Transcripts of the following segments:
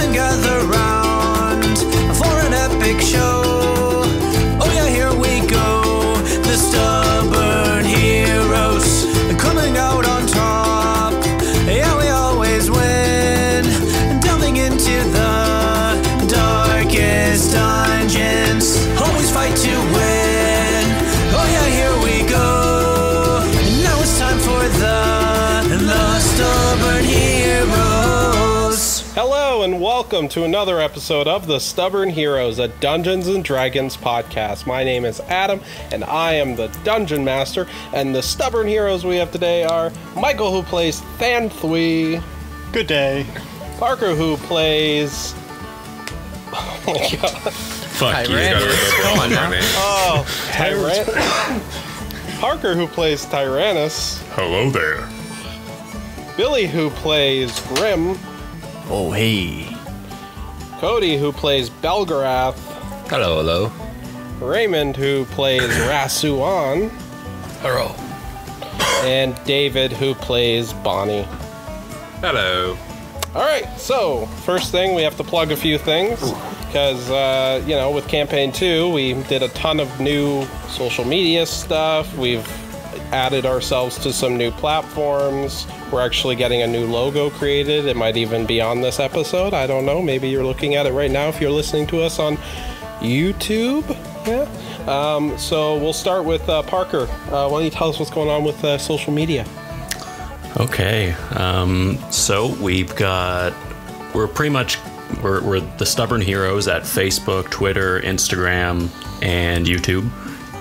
and gather round for an epic show. Oh yeah, here we go. The stubborn heroes coming out on top. Yeah, we always win. Delving into the darkest dungeons. Always fight to win. Oh yeah, here we go. Now it's time for the Stubborn Heroes. Hello and welcome to another episode of The Stubborn Heroes, a Dungeons & Dragons podcast. My name is Adam, and I am the Dungeon Master, and the Stubborn Heroes we have today are Michael, who plays Thanthui. Good day. Parker, who plays... Oh my god. Fuck you. Come on now. Oh, Tyrannis. Parker, who plays Tyrannis. Hello there. Billy, who plays Grim. Oh, hey. Cody, who plays Belgarath. Hello, hello. Raymond, who plays Rasuan. Hello. And David, who plays Bonnie. Hello. Alright, so, first thing, we have to plug a few things. Because, you know, with Campaign 2, we did a ton of new social media stuff. We've added ourselves to some new platforms. We're actually getting a new logo created. It might even be on this episode. I don't know. Maybe you're looking at it right now if you're listening to us on YouTube. Yeah. So we'll start with Parker. Why don't you tell us what's going on with social media? Okay. So we're the Stubborn Heroes at Facebook, Twitter, Instagram, and YouTube.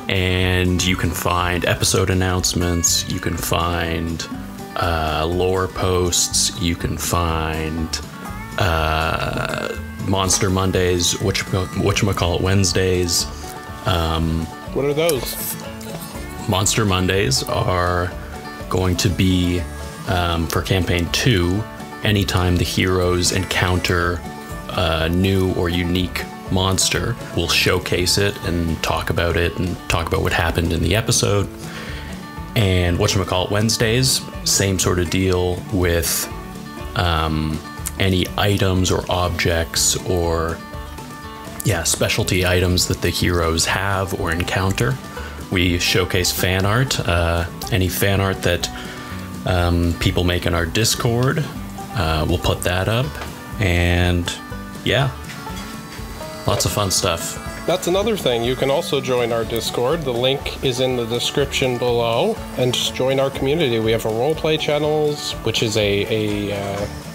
And you can find episode announcements, you can find lore posts, you can find Monster Mondays, whatchamacallit Wednesdays. What are those? Monster Mondays are going to be, for Campaign 2, anytime the heroes encounter a new or unique monster, we'll showcase it and talk about what happened in the episode. And whatchamacallit Wednesdays, same sort of deal with any items or objects or specialty items that the heroes have or encounter. We showcase fan art, any fan art that people make in our Discord. We'll put that up, and lots of fun stuff. That's another thing. You can also join our Discord. The link is in the description below, and just join our community. We have a roleplay channels, which is a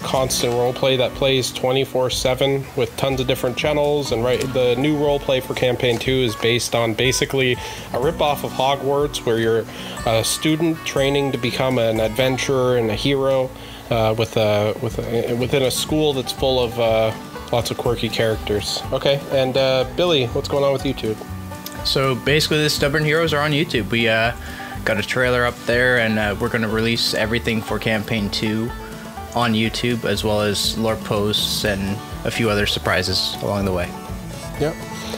constant roleplay that plays 24/7 with tons of different channels. And the new roleplay for Campaign 2 is based on basically a ripoff of Hogwarts, where you're a student training to become an adventurer and a hero within a school that's full of lots of quirky characters. Okay, and Billy, what's going on with YouTube? So basically, the Stubborn Heroes are on YouTube. We got a trailer up there, and we're going to release everything for Campaign 2 on YouTube, as well as lore posts and a few other surprises along the way. Yep.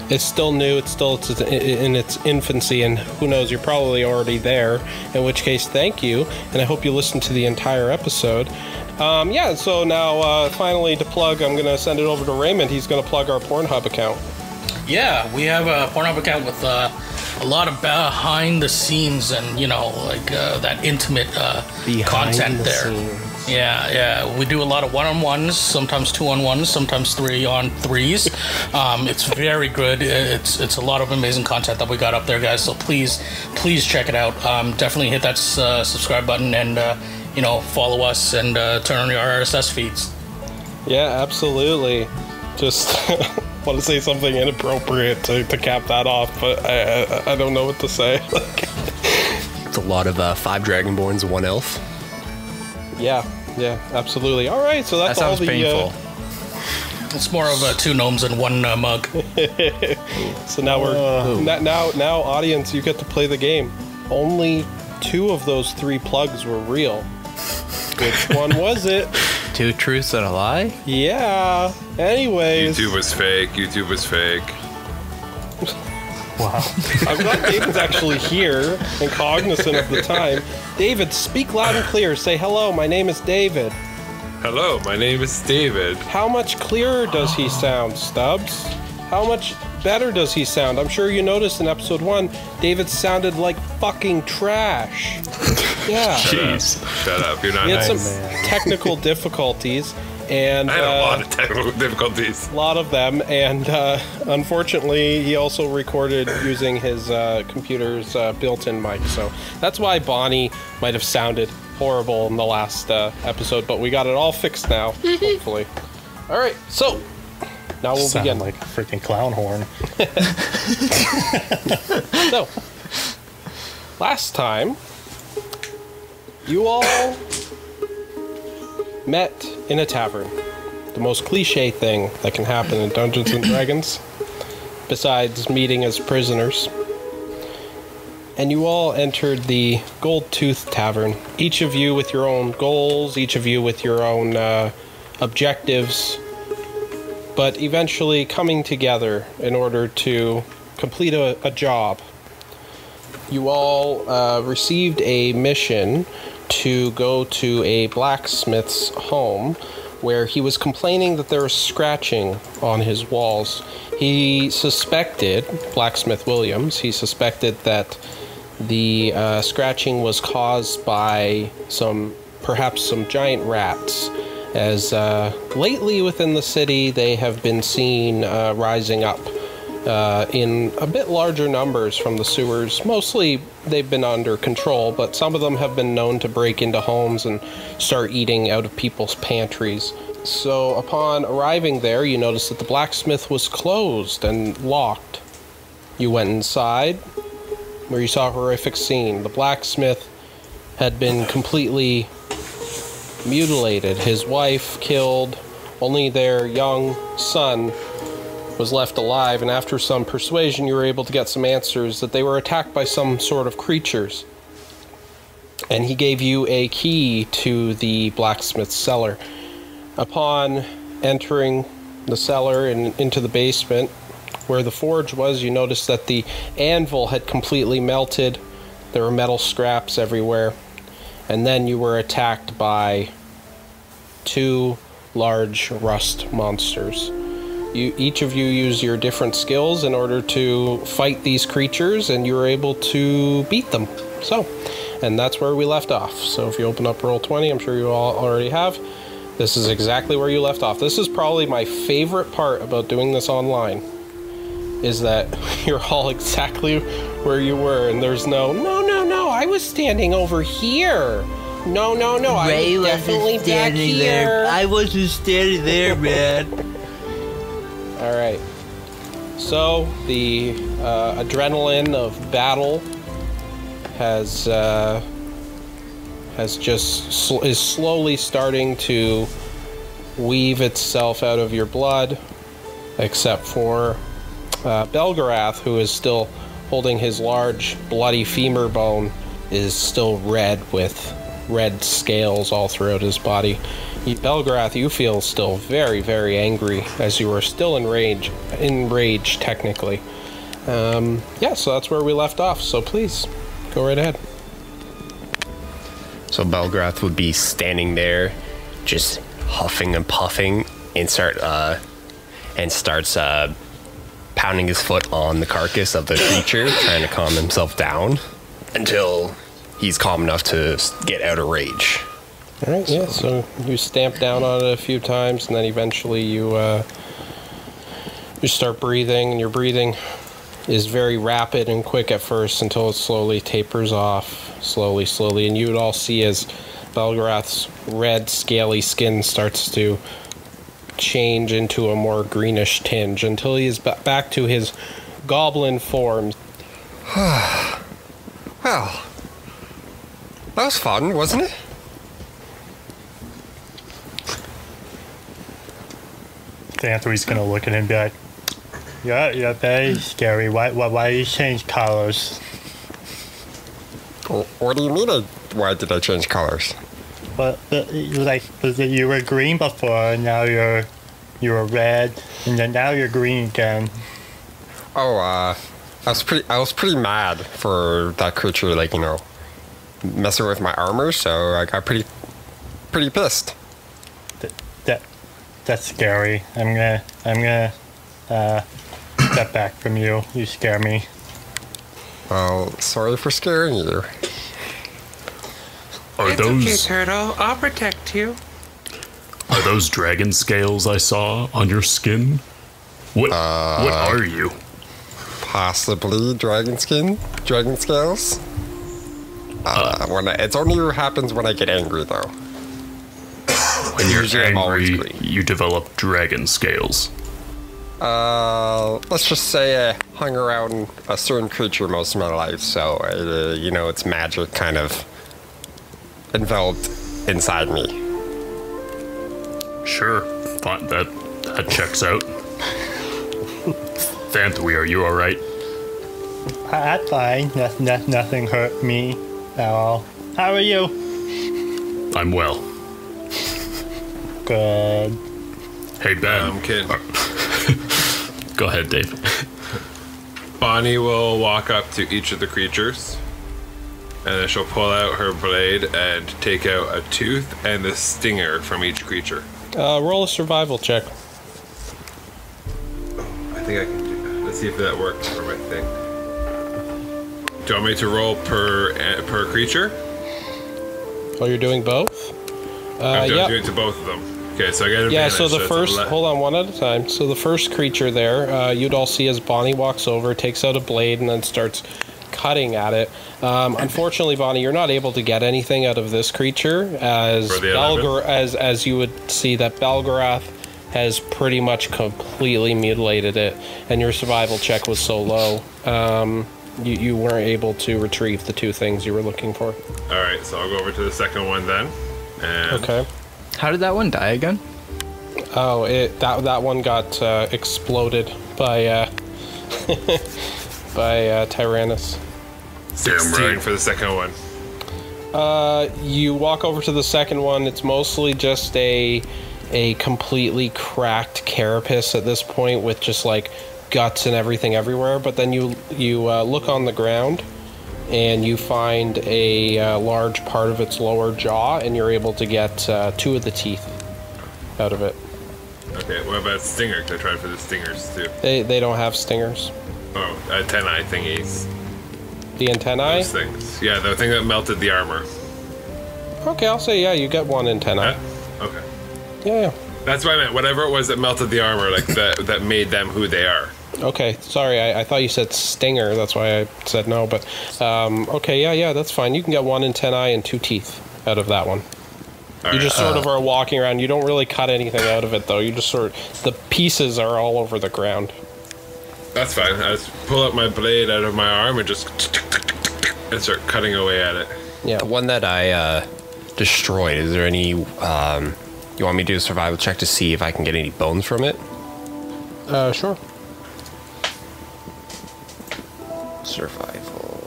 It's still new, it's still in its infancy, and who knows, you're probably already there, in which case, thank you, and I hope you listen to the entire episode. So now, finally, to plug, I'm going to send it over to Raymond. He's going to plug our Pornhub account. Yeah, we have a Pornhub account with a lot of behind the scenes and, that intimate content there. Scenes. Yeah, we do a lot of one-on-ones, sometimes 2-on-1s, sometimes 3-on-3s. It's very good. It's a lot of amazing content that we got up there, guys. So please check it out. Definitely hit that subscribe button and follow us and turn on your RSS feeds. Yeah, absolutely. Just want to say something inappropriate to cap that off, but I don't know what to say. It's a lot of 5 Dragonborns, 1 elf. Yeah, absolutely. All right, so that's all the... painful. It's more of 2 gnomes and 1 mug. So now now audience, you get to play the game. Only 2 of those 3 plugs were real. Which one was it? 2 truths and a lie? Yeah. Anyways. YouTube was fake. Wow. I'm glad David's actually here and cognizant of the time. David, speak loud and clear. Say hello, my name is David. Hello, my name is David. How much clearer does he sound, Stubbs? How much better does he sound? I'm sure you noticed in episode 1, David sounded like fucking trash. Yeah. Shut up. You're not He had nice. some technical difficulties, and I had a lot of technical difficulties. a lot of them, and unfortunately, he also recorded using his computer's built-in mic, so that's why Bonnie might have sounded horrible in the last episode, but we got it all fixed now, hopefully. All right, so now we'll begin. Like a freaking clown horn. So, last time, you all met in a tavern. The most cliche thing that can happen in Dungeons and Dragons, besides meeting as prisoners. And you all entered the Gold Tooth Tavern. Each of you with your own goals, each of you with your own objectives, but eventually coming together in order to complete a job. You all received a mission to go to a blacksmith's home where he was complaining that there was scratching on his walls. He suspected, Blacksmith Williams, he suspected that the scratching was caused by perhaps some giant rats, as lately within the city they have been seen rising up in a bit larger numbers from the sewers. Mostly they've been under control, but some of them have been known to break into homes and start eating out of people's pantries. So upon arriving there, you noticed that the blacksmith was closed and locked. You went inside, where you saw a horrific scene. The blacksmith had been completely mutilated, his wife killed, only their young son was left alive, and after some persuasion you were able to get some answers that they were attacked by some sort of creatures. And he gave you a key to the Blacksmith Cellar. Upon entering the cellar and into the basement where the forge was, you noticed that the anvil had completely melted. There were metal scraps everywhere. And then you were attacked by 2 large rust monsters. Each of you used your different skills in order to fight these creatures, and you were able to beat them. And that's where we left off. So if you open up Roll20, I'm sure you all already have, this is exactly where you left off. This is probably my favorite part about doing this online, is that you're all exactly where you were, and there's no, I was standing over here. No, I was definitely back here. There. I wasn't standing there, man. All right. So the adrenaline of battle is slowly starting to weave itself out of your blood, except for Belgarath, who is still holding his large bloody femur bone, is still red with red scales all throughout his body. Belgarath, you feel still very, very angry, as you are still enraged technically. So that's where we left off, so please, go right ahead. So Belgrath would be standing there, just huffing and puffing, and starts pounding his foot on the carcass of the creature, trying to calm himself down until he's calm enough to get out of rage. All right, yeah, so you stamp down on it a few times, and then eventually you start breathing, and your breathing is very rapid and quick at first until it slowly tapers off, slowly, and you would all see as Belgarath's red, scaly skin starts to change into a more greenish tinge until he is back to his goblin form. Well, that was fun, wasn't it? Anthony's gonna look at him and be like, "You're very scary. Why you change colors?" What do you mean? Why did I change colors? But you were green before, and now you're red, and then now you're green again. Oh, I was pretty mad for that creature, messing with my armor, so I got pretty pissed. that's scary. I'm gonna step back from you. You scare me. Well, sorry for scaring you. Are It's okay, those Turtle. I'll protect you. are those dragon scales I saw on your skin? What are you? Possibly dragon scales. It's only happens when I get angry, though. When you're Usually I'm always angry, green. you develop dragon scales. Let's just say I hung around a certain creature most of my life, so its magic kind of enveloped inside me. Sure, fine, that checks out. Thanthui, are you all right? I'm fine. Nothing hurt me at all. How are you? I'm well. Good. Hey Ben, I'm kidding. go ahead, Dave. Bonnie will walk up to each of the creatures, and then she'll pull out her blade and take out a tooth and a stinger from each creature. Roll a survival check. I think I can do that. Let's see if that works for my thing. Do you want me to roll per creature? Oh, you're doing both? I'm yeah. doing it to both of them. Okay, so I get Yeah, advantage. so the it's first, 11. hold on, one at a time. So the first creature there, you'd all see as Bonnie walks over, takes out a blade, and then starts cutting at it. Unfortunately, Bonnie, you're not able to get anything out of this creature, as For the 11? as you would see that Belgarath has pretty much completely mutilated it, and your survival check was so low, you weren't able to retrieve the two things you were looking for. All right, so I'll go over to the second one then. And Okay. How did that one die again? Oh, that one got exploded by Tyrannis. 16 right. for the second one. You walk over to the second one. It's mostly just a completely cracked carapace at this point, with just like guts and everything everywhere. But then you look on the ground, and you find a large part of its lower jaw, and you're able to get two of the teeth out of it. Okay, what about stinger? 'Cause I tried for the stingers too. They don't have stingers. Oh, antennae thingies. The antennae? Those things. Yeah, the thing that melted the armor. Okay, I'll say, yeah, you get one antenna. Okay. Yeah. That's what I meant. Whatever it was that melted the armor, like that made them who they are. Okay, sorry, I thought you said stinger. That's why I said no, but okay, yeah, that's fine. You can get one antennae and two teeth out of that one. All You right. just sort of are walking around. You don't really cut anything out of it, though. You just the pieces are all over the ground. That's fine. I just pull out my blade out of my arm and just and start cutting away at it. Yeah. The one that I destroyed, is there any... you want me to do a survival check to see if I can get any bones from it? Sure. Survival.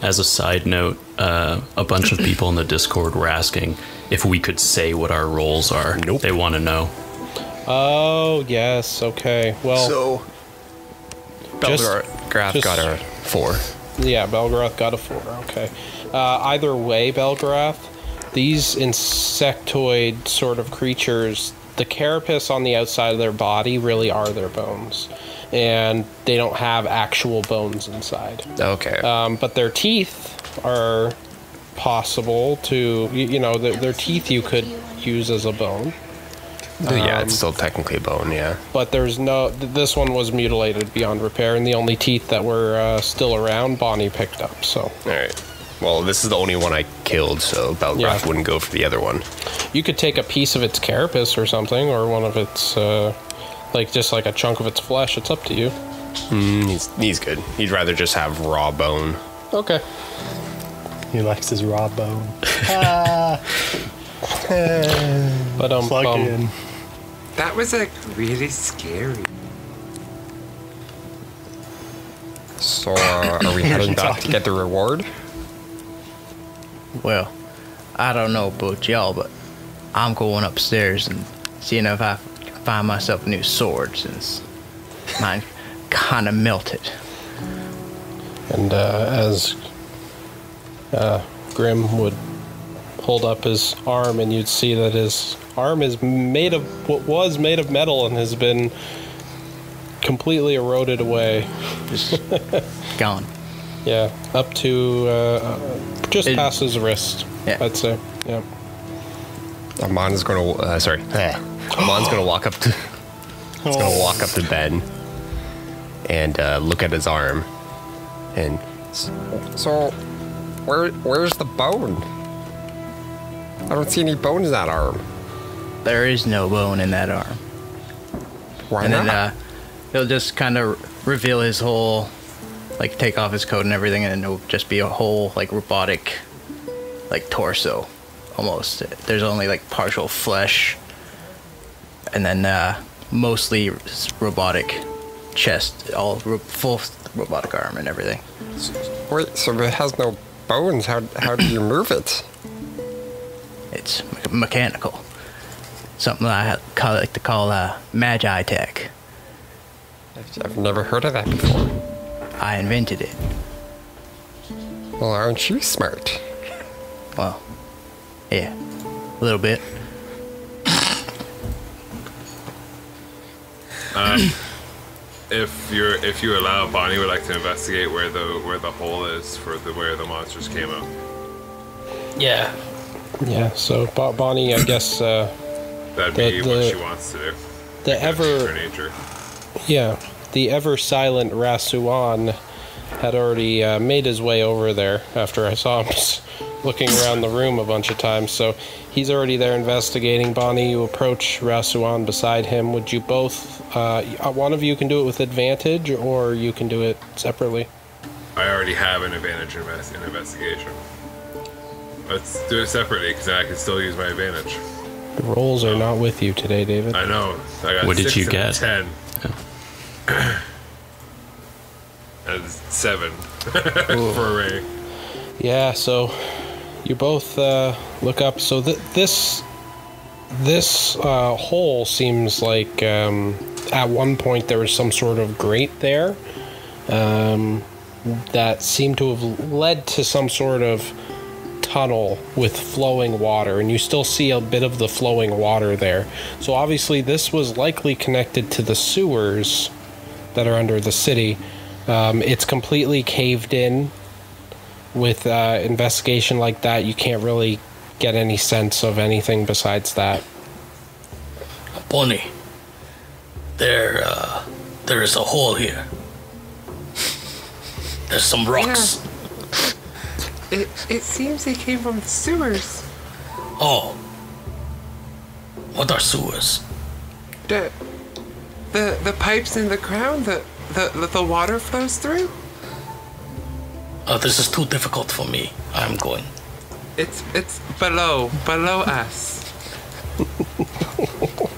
As a side note, a bunch of people in the Discord were asking if we could say what our roles are. Nope. They want to know. Oh, yes, okay. Well, So... Just- Belgarath just- got a 4. yeah, Belgarath got a 4, okay. Either way, Belgarath, these insectoid sort of creatures, the carapace on the outside of their body really are their bones. And they don't have actual bones inside. Okay. But their teeth are possible to, their teeth you could use as a bone. Yeah, it's still technically a bone, yeah. But this one was mutilated beyond repair, and the only teeth that were still around, Bonnie picked up, so. Alright. Well, this is the only one I killed, so Belgarath Yeah. wouldn't go for the other one. You could take a piece of its carapace or something, or one of its, just like a chunk of its flesh. It's up to you. He's good. He'd rather just have raw bone. Okay. He likes his raw bone. But Plug in. That was like really scary. So, are we heading back to get the reward? Well, I don't know about y'all, but I'm going upstairs and seeing if I can find myself a new sword, since mine kind of melted. And as Grim would hold up his arm, and you'd see that his arm is made of what was made of metal and has been completely eroded away. Just gone. Yeah, up to just past his wrist. Yeah. I'd say. Yeah. Amon's gonna Amon's gonna walk up to Ben and look at his arm, and so where's the bone? I don't see any bone in that arm. There is no bone in that arm. Why And not? then he'll just kind of reveal his whole, like, take off his coat and everything, and it'll just be a whole, like, robotic, like, torso, almost. There's only, like, partial flesh, and then mostly robotic chest, all full robotic arm and everything. Wait, so it has no bones? How do you move it? It's mechanical. Something I like to call Magi Tech. I've never heard of that before. I invented it. Well, aren't you smart? Well, yeah, a little bit. If you allow, Bonnie would like to investigate where the hole is for where the monsters came out. Yeah. Yeah. So Bonnie, I guess. That'd be what she wants to do. The ever. Her nature. Yeah, the ever-silent Rasuan had already made his way over there after I saw him looking around the room a bunch of times, so he's already there investigating. Bonnie, you approach Rasuan beside him. Would you both, one of you can do it with advantage, or you can do it separately? I already have an advantage in investigation. Let's do it separately, because I can still use my advantage. The rolls are not with you today, David. I know. I got What did 6 you and get? 10. And 7 for a ring. Yeah, so you both look up. So this hole seems like at one point there was some sort of grate there that seemed to have led to some sort of tunnel with flowing water, and you still see a bit of the flowing water there. So obviously this was likely connected to the sewers that are under the city. It's completely caved in. With investigation like that, you can't really get any sense of anything besides that. Bonnie, there is a hole here. There's some rocks. It seems they came from the sewers. Oh. What are sewers? The pipes in the ground that the water flows through? This is too difficult for me. I'm going. It's below us.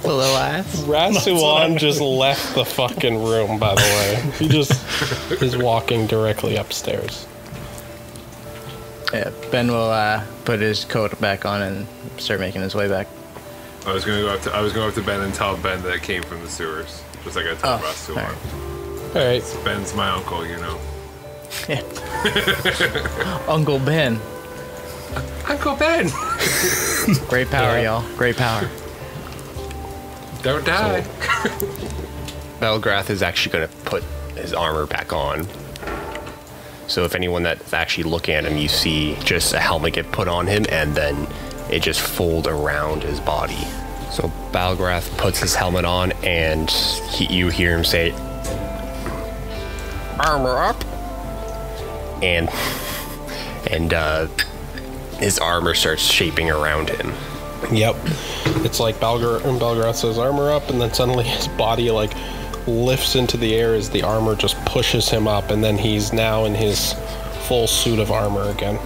Below us? Rasuan just left the fucking room, by the way. He just is walking directly upstairs. Yeah, Ben will put his coat back on and start making his way back. I was gonna go up to Ben and tell Ben that it came from the sewers, just like I told Russ to. Alright. Ben's my uncle, you know. Yeah. Uncle Ben. Uncle Ben! Great power, y'all. Great power. Don't die. Belgrath is actually going to put his armor back on. So if anyone that's actually looking at him, you see just a helmet get put on him, and then it just fold around his body. So Balgrath puts his helmet on, and you hear him say, "Armor up!" And his armor starts shaping around him. Yep. It's like Balgrath says armor up, and then suddenly his body like lifts into the air as the armor just pushes him up, and then he's now in his full suit of armor again.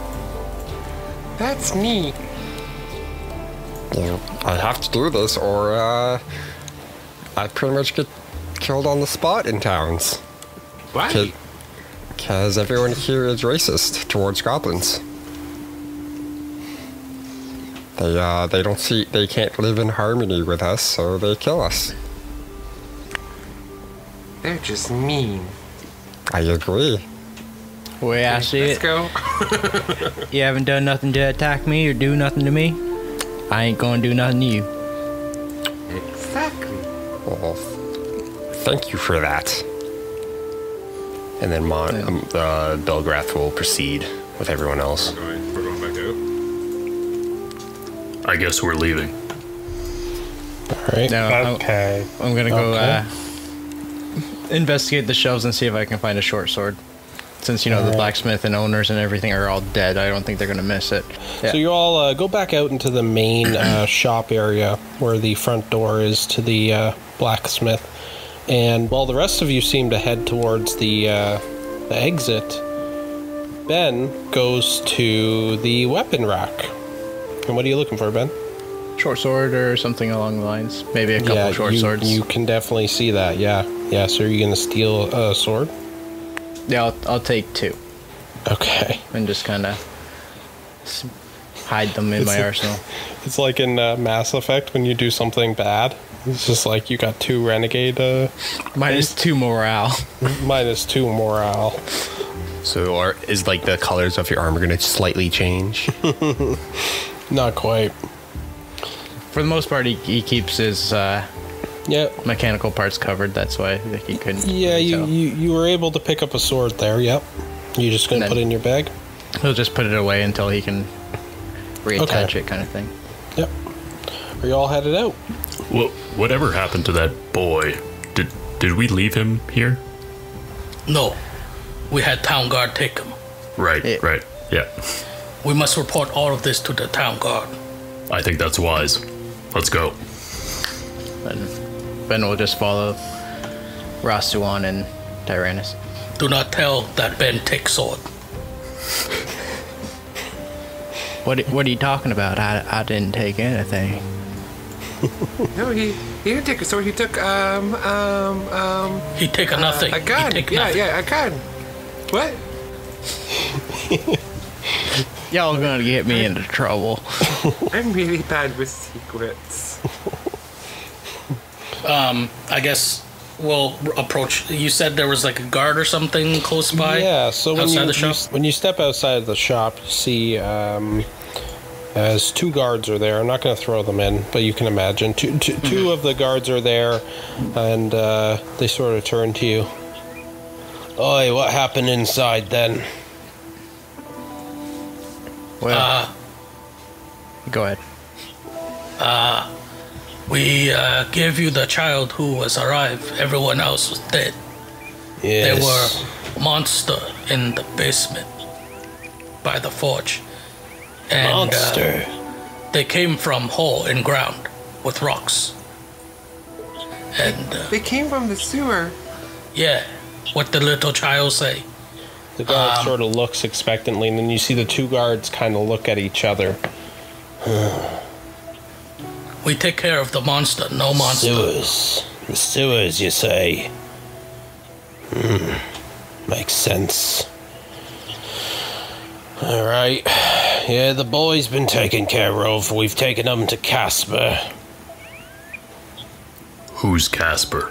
That's me. Yeah, I have to do this, or I pretty much get killed on the spot in towns. Why? Because everyone here is racist towards goblins. They can't live in harmony with us, so they kill us. They're just mean. I agree. Way I see Let's it. go. You haven't done nothing to attack me or do nothing to me. I ain't gonna do nothing to you. Exactly. Well, thank you for that. And then Belgrath will proceed with everyone else. We're going back out. I guess we're leaving. All right. No, Okay. I'm gonna go Okay. investigate the shelves and see if I can find a short sword. Since, the blacksmith and owners and everything are all dead, I don't think they're gonna miss it. Yeah. So you all go back out into the main shop area where the front door is to the blacksmith. And while the rest of you seem to head towards the exit, Ben goes to the weapon rack. And what are you looking for, Ben? Short sword or something along the lines. Maybe a couple short swords. You can definitely see that, yeah. Yeah, so are you going to steal a sword? Yeah, I'll take 2 Okay. and just kind of hide them in my arsenal. It's like in Mass Effect when you do something bad. It's just like you got 2 renegade. Minus 2 morale. Minus 2 morale. So is like the colors of your armor going to slightly change? Not quite. For the most part, he keeps his Yeah. mechanical parts covered. That's why he couldn't. Yeah, tell. you were able to pick up a sword there, yep. You just going to And put then- it in your bag? He'll just put it away until he can reattach Okay. it, kind of thing. Yep. Are you all headed out? Whatever happened to that boy? Did we leave him here? No, we had town guard take him. Right, Yeah. right. Yeah. We must report all of this to the town guard. I think that's wise. Let's go. And Ben will just follow Rasuan and Tyrannis. Do not tell that Ben takes sword. What are you talking about? I didn't take anything. No, he didn't take a sword. He took He take nothing. a gun. He take Yeah, nothing. yeah, a gun. What? Y'all gonna get me into trouble. I'm really bad with secrets. I guess we'll approach. You said there was like a guard or something close by. Yeah, so when outside the shop. when you step outside of the shop, you see as 2 guards are there. I'm not going to throw them in, but you can imagine. Two of the guards are there, and they sort of turn to you. Oi, what happened inside then? Well, go ahead. We gave you the child who was arrived. Everyone else was dead. Yes. There were monster in the basement by the forge. And, Monster. they came from hole in ground with rocks. And They came from the sewer. yeah, what the little child say? The guard sort of looks expectantly, and then you see the 2 guards kind of look at each other. We take care of the monster, no monster. Sewers. The sewers, you say? Makes sense. Alright. Yeah, the boy's been taken care of. We've taken him to Casper. Who's Casper?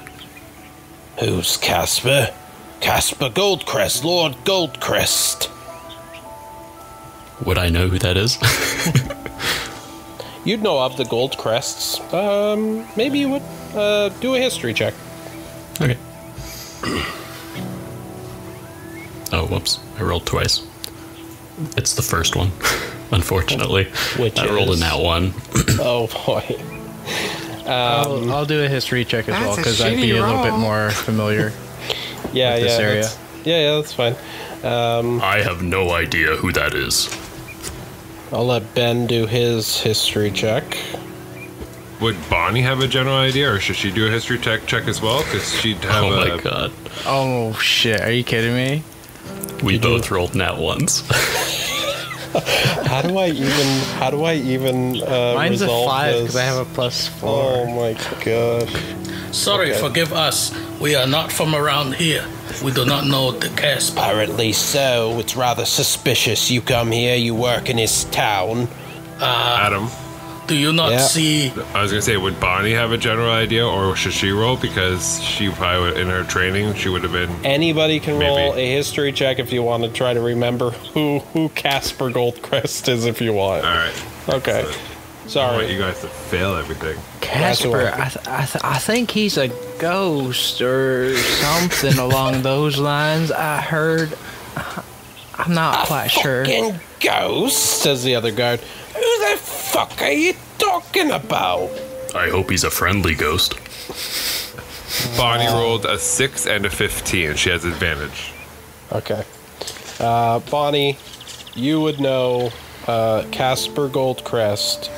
Who's Casper? Casper Goldcrest, Lord Goldcrest. Would I know who that is? You'd know of the Goldcrests. Maybe you would. Do a history check. Okay. Oh, whoops. I rolled twice. It's the first one, unfortunately. Which I rolled is? a nat 1. Oh, boy. I'll do a history check as well, That's a because I'd be shitty a little bit roll. more familiar. Yeah, With this yeah. area. That's fine. I have no idea who that is. I'll let Ben do his history check. Would Bonnie have a general idea, or should she do a history check as well? Because she'd have Oh my a. god. Oh shit! Are you kidding me? We both rolled nat 1s. How do I even Mine's a resolve 5 this? because I have a +4. Oh my gosh. Sorry, Okay. forgive us. We are not from around here. We do not know the Casper. Apparently so. It's rather suspicious. You come here, you work in his town. Adam, Do you not Yeah. see? I was gonna say, would Bonnie have a general idea, or should she roll? Because she probably would, in her training, she would have been. Anybody can Maybe. roll a history check if you want to try to remember who Casper Goldcrest is if you want. All right. Okay. Sorry. I want you guys to fail everything. Casper, I think he's a ghost or something along those lines. I heard. I'm not quite sure. Fucking ghost, says the other guard. Who the fuck are you talking about? I hope he's a friendly ghost. Bonnie rolled a 6 and a 15. She has advantage. Okay. Bonnie, you would know Casper Goldcrest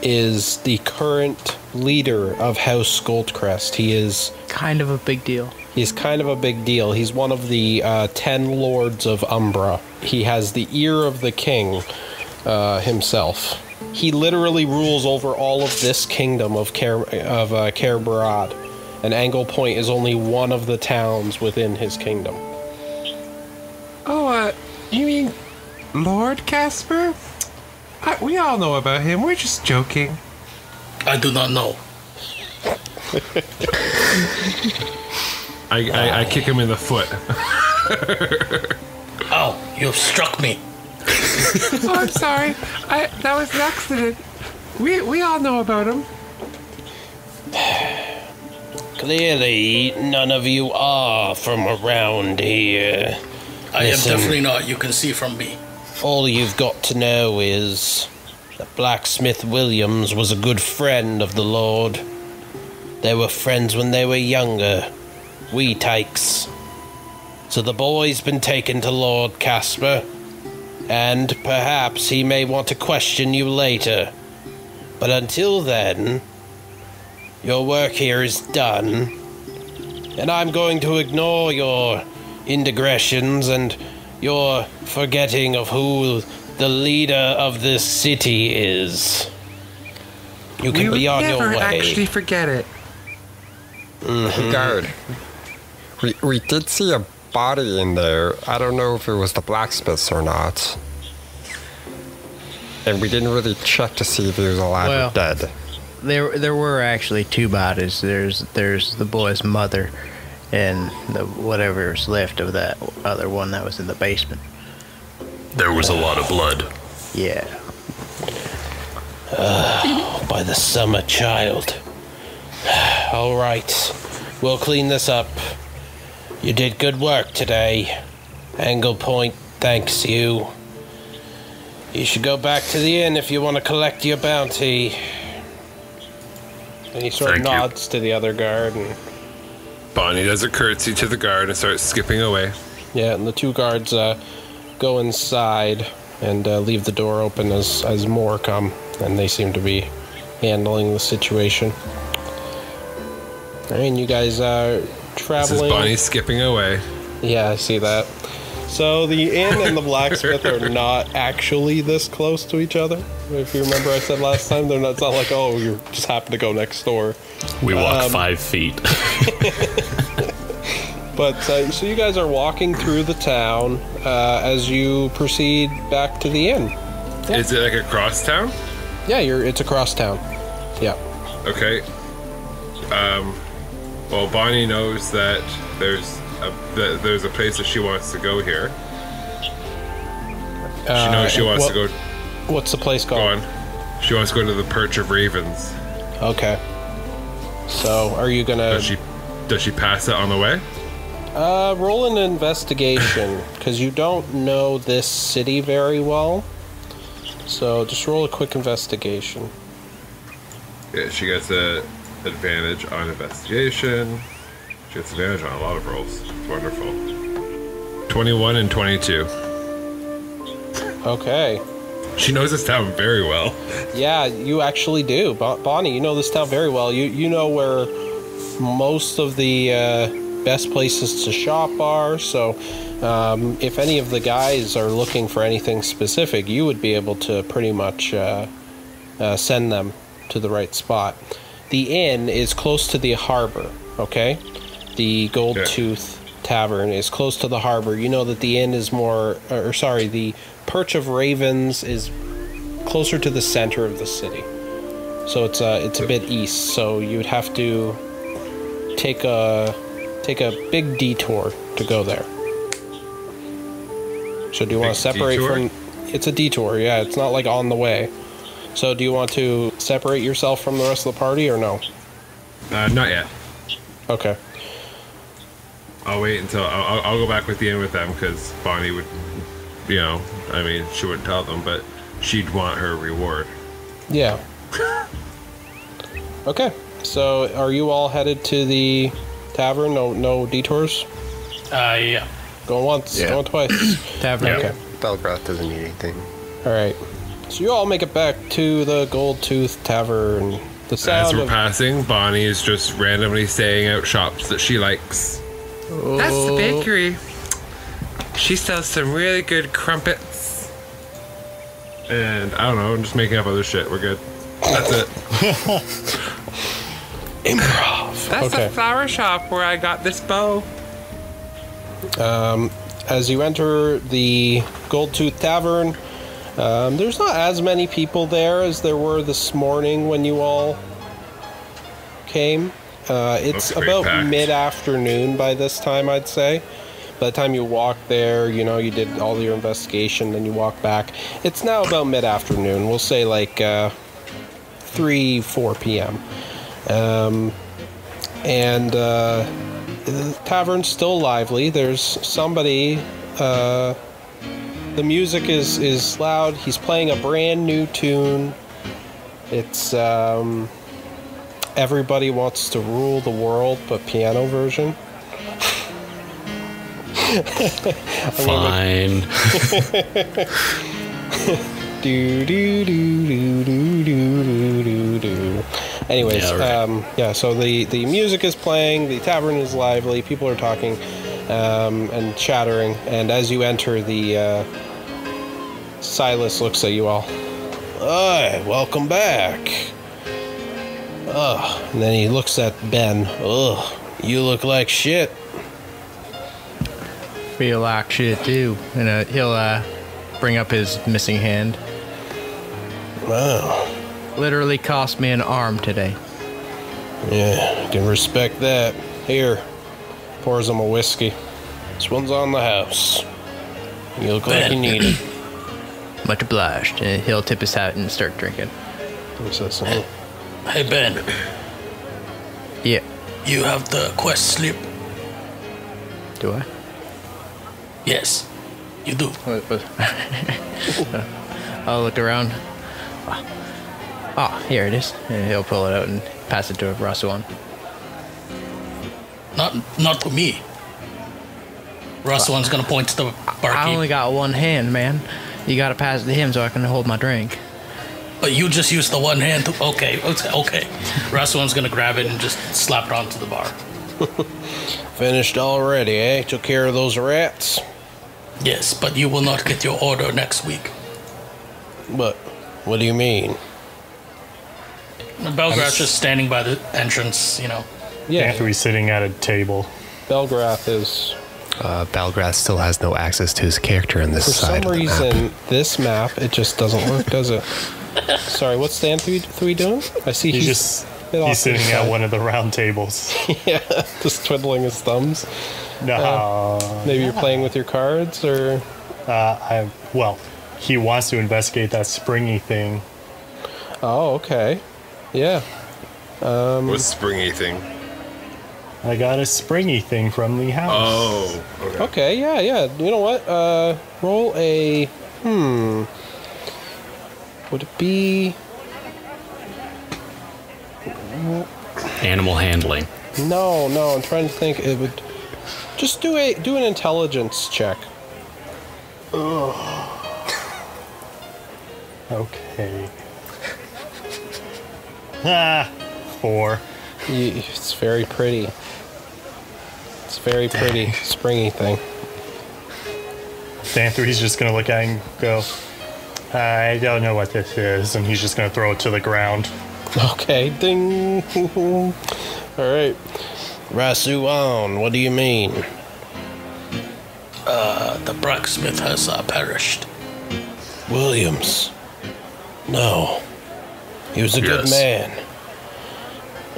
is the current leader of House Goldcrest. He is Kind of a big deal. He's kind of a big deal. He's one of the 10 lords of Umbra. He has the ear of the king himself. He literally rules over all of this kingdom of Caer Barad, and Angle Point is only one of the towns within his kingdom. Oh, you mean Lord Casper? We all know about him. We're just joking. I do not know. I kick him in the foot. Ow, you've struck me. Oh, I'm sorry. That was an accident. We all know about him. Clearly, none of you are from around here. I Listen. am definitely not. You can see from me. All you've got to know is that Blacksmith Williams was a good friend of the Lord. They were friends when they were younger. We takes. So the boy's been taken to Lord Casper, and perhaps he may want to question you later. But until then, your work here is done, and I'm going to ignore your indiscretions and your forgetting of who the leader of this city is. You can be on your way. We would never actually forget it. Guard. We did see a body in there. I don't know if it was the blacksmith's or not. And we didn't really check to see if he was alive or dead. There were actually two bodies. There's the boy's mother and whatever's left of that other one that was in the basement. There was a lot of blood. Yeah. By the summer child. All right, we'll clean this up. You did good work today. Angle Point thanks you. You should go back to the inn if you want to collect your bounty. And he sort of nods to the other guard. And Bonnie does a curtsy to the guard and starts skipping away. yeah, and the two guards go inside and leave the door open as more come, and they seem to be handling the situation. I mean, you guys are traveling. This is Bonnie skipping away. Yeah, I see that. So the inn and the blacksmith are not actually this close to each other. If you remember, I said last time, they're not. It's not like, oh, you just happen to go next door. We walk 5 feet. But so you guys are walking through the town as you proceed back to the inn. Yeah. Is it like a cross town? Yeah, it's across town. Yeah. Okay. Well, Bonnie knows that there's a place that she wants to go here. She knows she wants to go. What's the place Go called? on. She wants to go to the Perch of Ravens. Okay. So, are you gonna... Does she pass it on the way? Roll an investigation, because you don't know this city very well. So, just roll a quick investigation. Yeah, she gets an advantage on investigation. She gets advantage on a lot of rolls. It's wonderful. 21 and 22. Okay. She knows this town very well. Yeah, you actually do. Bonnie, you know this town very well. You know where most of the best places to shop are, so if any of the guys are looking for anything specific, you would be able to pretty much send them to the right spot. The inn is close to the harbor, okay? The Gold Tooth Tavern is close to the harbor. You know that the inn is the Perch of Ravens is closer to the center of the city. So it's a bit east, so you would have to take a big detour to go there. So do you want to separate detour? from... It's a detour, yeah. It's not like on the way. So do you want to separate yourself from the rest of the party or no? Not yet. Okay. I'll wait until I'll go back with the end with them because Bonnie would, I mean, she wouldn't tell them, but she'd want her reward. Yeah. Okay. So are you all headed to the tavern? No detours? Yeah. Going once, going twice. Tavern. Yeah. Okay. Belgrath doesn't need anything. All right. So you all make it back to the Gold Tooth Tavern. The As sound we're of passing, Bonnie is just randomly saying out shops that she likes. That's the bakery. She sells some really good crumpets. And I don't know, I'm just making up other shit. We're good. That's it. improv. That's Okay. the flower shop where I got this bow. As you enter the Gold Tooth Tavern, there's not as many people there as there were this morning when you all came. It's Looks pretty about packed. mid-afternoon by this time, I'd say. By the time you walk there, you did all your investigation, then you walk back. It's now about mid-afternoon. We'll say like 3-4 p.m. The tavern's still lively. There's somebody. The music is loud. He's playing a brand new tune. It's Everybody Wants to Rule the World, but piano version. Fine. Do do do do do do do do. Anyways, Yeah, so the music is playing, the tavern is lively, people are talking and chattering, and as you enter, the Silas looks at you all. Hi, welcome back. And then he looks at Ben. Ugh, you look like shit. Feel like shit too. And he'll bring up his missing hand. Wow. Literally cost me an arm today. Yeah, can respect that. Here, pours him a whiskey. This one's on the house. You look like you need it. Much obliged. And he'll tip his hat and start drinking. He says, oh. Hey, Ben, Yeah. you have the quest slip? Do I? Yes, you do. I'll look around. Oh, here it is. And he'll pull it out and pass it to Rasuan. Not to me. Rasuan's gonna point to the barkeep. I only got one hand, man. You gotta pass it to him so I can hold my drink. But you just used the one hand to... Okay. Rasuan's gonna grab it and just slap it onto the bar. Finished already, eh? Took care of those rats? Yes, but you will not get your order next week. But, what do you mean? Belgrath's just standing by the entrance, Yeah, Anthony's sitting at a table. Belgrath is... Belgrath still has no access to his character in this For side some of the map. reason, this map, it just doesn't work, does it? Sorry, what's Stan 3 doing? I see He's he's a bit off He's to the sitting at side. one of the round tables. Yeah, just twiddling his thumbs. No. Maybe you're playing with your cards, or... He wants to investigate that springy thing. Oh, okay. Yeah. What's springy thing? I got a springy thing from the house. Oh, okay. Okay, yeah. You know what? Roll a... Would it be... Animal handling. No, I'm trying to think. It would... Just do an intelligence check. Okay. 4. It's very pretty. It's very pretty, springy thing. Xanthre's just gonna look at it and go, I don't know what this is, and he's just gonna throw it to the ground. Okay, ding. All right. Rasuan, what do you mean? the blacksmith has perished. Williams. No. He was a good Yes. man.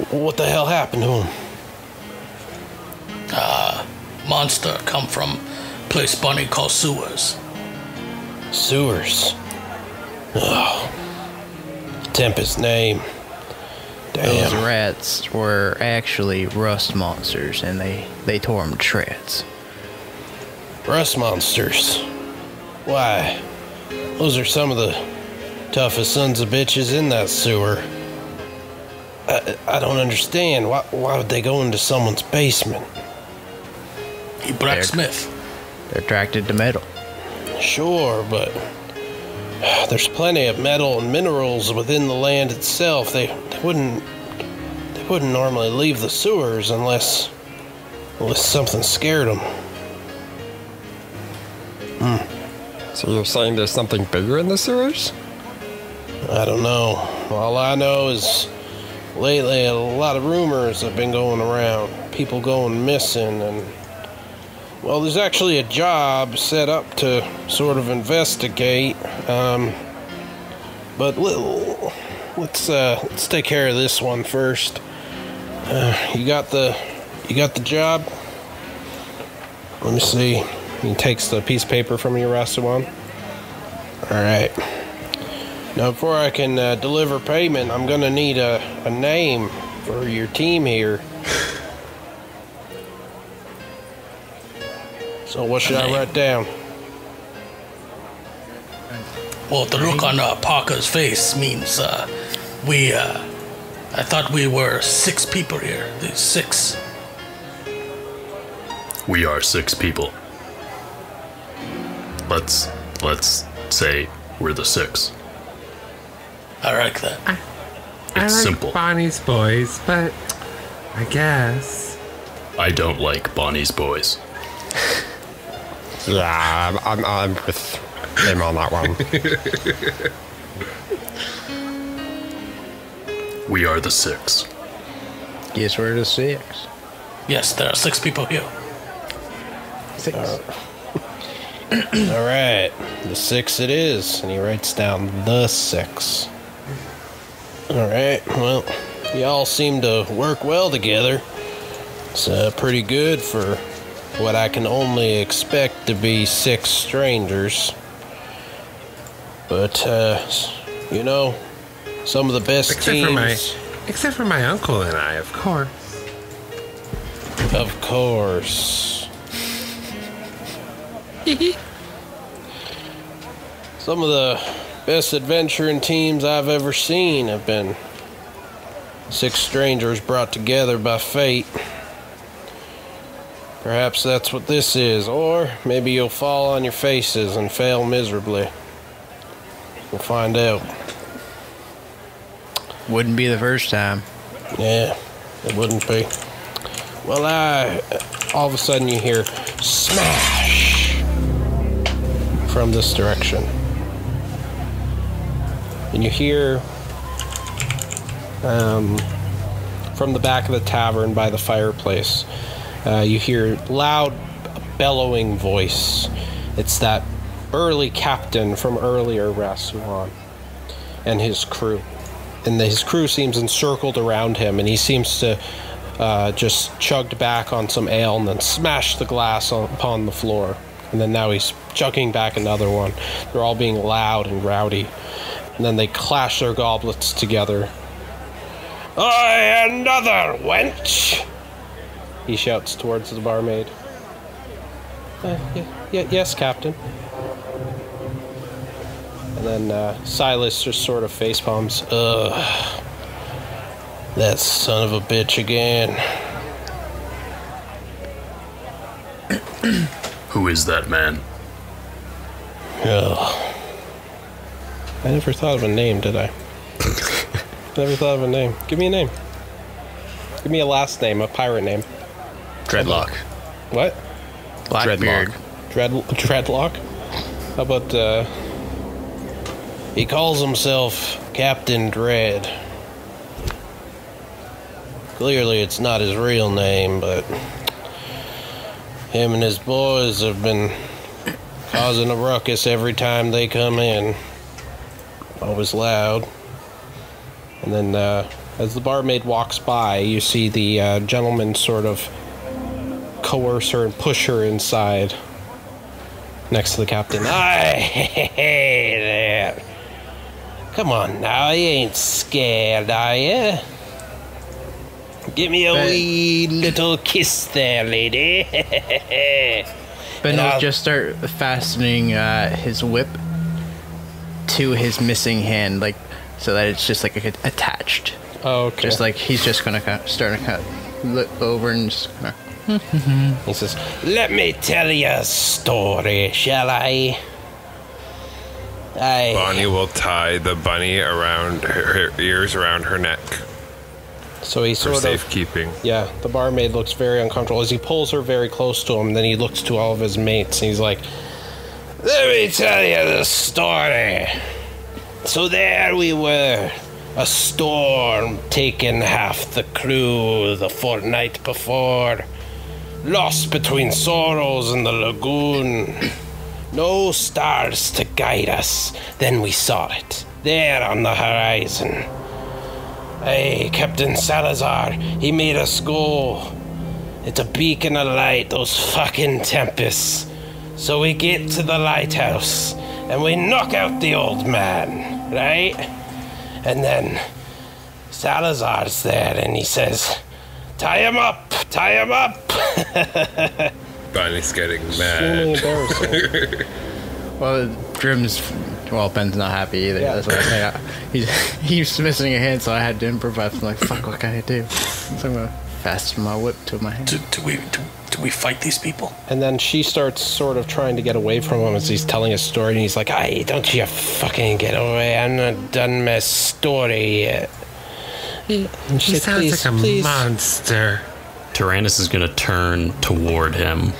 What the hell happened to him? Monster come from place Bunny called Sewers. Sewers. Oh. Tempest name. Those Damn. rats were actually rust monsters, and they tore them to shreds. Rust monsters. Why? Those are some of the toughest sons of bitches in that sewer. I don't understand. Why would they go into someone's basement? You blacksmith. They're attracted to metal. Sure, but there's plenty of metal and minerals within the land itself. They wouldn't normally leave the sewers unless something scared them. So you're saying there's something bigger in the sewers? I don't know. All I know is lately a lot of rumors have been going around. People going missing, and well, there's actually a job set up to sort of investigate. But let's take care of this one first. You got the job? Let me see. He takes the piece of paper from your Rastawan. All right. Now, before I can deliver payment, I'm gonna need a name for your team here. So what should I write down? Well, the look on Parker's face means I thought we were 6 people here. There's 6. We are 6 people. Let's say we're the 6. I like that. I It's like simple. Bonnie's boys, but I guess. I don't like Bonnie's boys. Yeah, I'm with him on that one. We are the 6. Guess we're the 6. Yes, there are 6 people here. 6. All right, the 6 it is, and he writes down the 6. All right, well, y'all seem to work well together. It's pretty good for what I can only expect to be 6 strangers. But, you know, some of the best teams... Except for my uncle and I, of course. Of course. Some of the best adventuring teams I've ever seen have been 6 strangers brought together by fate. Perhaps that's what this is, or maybe you'll fall on your faces and fail miserably. We'll find out. Wouldn't be the first time. Yeah, it wouldn't be. Well, all of a sudden you hear smash from this direction. And you hear from the back of the tavern by the fireplace, you hear loud bellowing voice. It's that burly captain from earlier, Rasuan, and his crew. And his crew seems encircled around him, and he seems to just chugged back on some ale and then smashed the glass upon the floor. And then now he's chugging back another one. They're all being loud and rowdy. And then they clash their goblets together. "Aye, another, wench!" he shouts towards the barmaid. Yes, Captain." And then Silas just sort of facepalms. "Ugh. That son of a bitch again." Who is that man? Oh. I never thought of a name, did I? Never thought of a name. Give me a name. Give me a last name, a pirate name. Dreadlock. What? Blackbeard. Dreadlock? How about, he calls himself Captain Dread. Clearly it's not his real name, but him and his boys have been causing a ruckus every time they come in. Always loud. And then as the barmaid walks by, you see the gentleman sort of coerce her and push her inside next to the captain. "Aye, hey, there. Come on now, you ain't scared, are you? Give me a wee little kiss there, lady. Ben will just start fastening his whip to his missing hand, like so that it's just like attached. Oh, okay. Just like he's just gonna start to kind of look over and just kind of. He says, "Let me tell you a story, shall I?" Bonnie will tie the bunny around her ears around her neck So he for sort of safekeeping. Yeah, the barmaid looks very uncomfortable as he pulls her very close to him. And then he looks to all of his mates and he's like, "Let me tell you the story. So there we were, a storm taking half the crew the fortnight before, lost between sorrows and the lagoon. No stars to guide us. Then we saw it, there on the horizon. Hey, Captain Salazar, he made us go. It's a beacon of light, those fucking tempests. So we get to the lighthouse, and we knock out the old man, right? And then Salazar's there, and he says, 'Tie him up, tie him up.'" Bonnie's getting Extremely mad. embarrassing. Well, Ben's not happy either. Yeah. That's what I say. He's missing a hand, so I had to improvise. I'm like, fuck, what can I do? So I'm gonna fasten my whip to my hand. Do we fight these people? And then she starts sort of trying to get away from him as he's telling his story, and he's like, "Aye, don't you fucking get away. I'm not done my story yet." And she said, "Please." monster. Tyrannis is going to turn toward him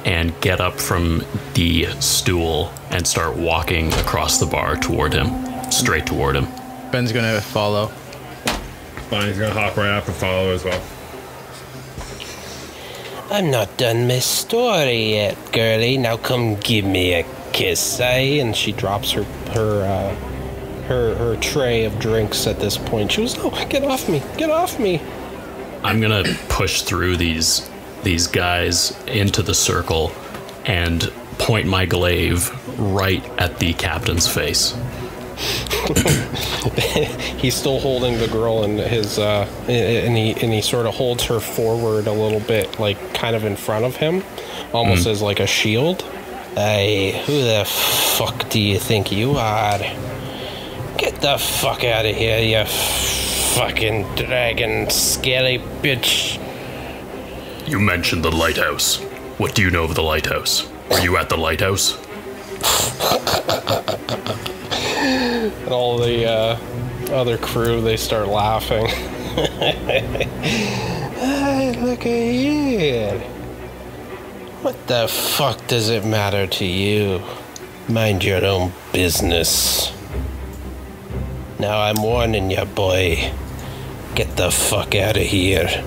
and get up from the stool and start walking across the bar toward him, straight toward him. Ben's gonna follow. Bonnie's gonna hop right up and follow as well. "I'm not done my story yet, girlie. Now come give me a kiss, eh?" And she drops her tray of drinks at this point. She goes, "Oh, get off me, get off me." I'm going to push through these guys into the circle and point my glaive right at the captain's face. He's still holding the girl in his, and he sort of holds her forward a little bit, like kind of in front of him, almost as like a shield. "Hey, who the fuck do you think you are? Get the fuck out of here, you fucking dragon scaly bitch." You mentioned the lighthouse. What do you know of the lighthouse? Were you at the lighthouse? And all the other crew, they start laughing. "Hey, look at you. What the fuck does it matter to you? Mind your own business. Now I'm warning you, boy. Get the fuck out of here,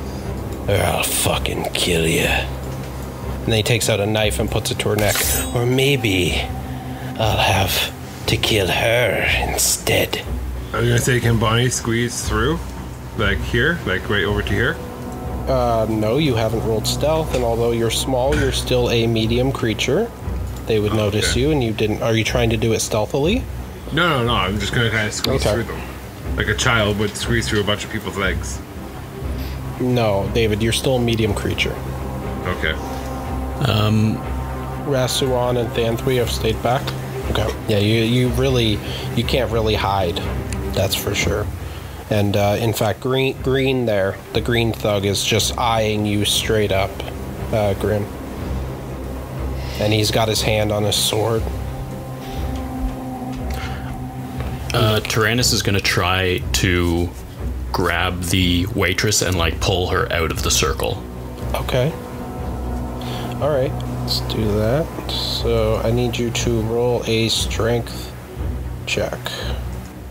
or I'll fucking kill you." And then he takes out a knife and puts it to her neck. "Or maybe I'll have to kill her instead." I was gonna say, can Bonnie squeeze through? Like here? Like right over to here? No, you haven't rolled stealth, and although you're small, you're still a medium creature. They would notice okay. you, and you didn't. Are you trying to do it stealthily? No. I'm just gonna kind of squeeze Okay. through them. Like a child would squeeze through a bunch of people's legs. No, David, you're still a medium creature. Okay. Rasuan and Thanthui have stayed back. Okay. Yeah, you can't really hide. That's for sure. And in fact, green there, the green thug is just eyeing you straight up, Grim. And he's got his hand on his sword. Tyrannis is going to try to grab the waitress and like pull her out of the circle. Okay. All right, let's do that. So I need you to roll a strength check.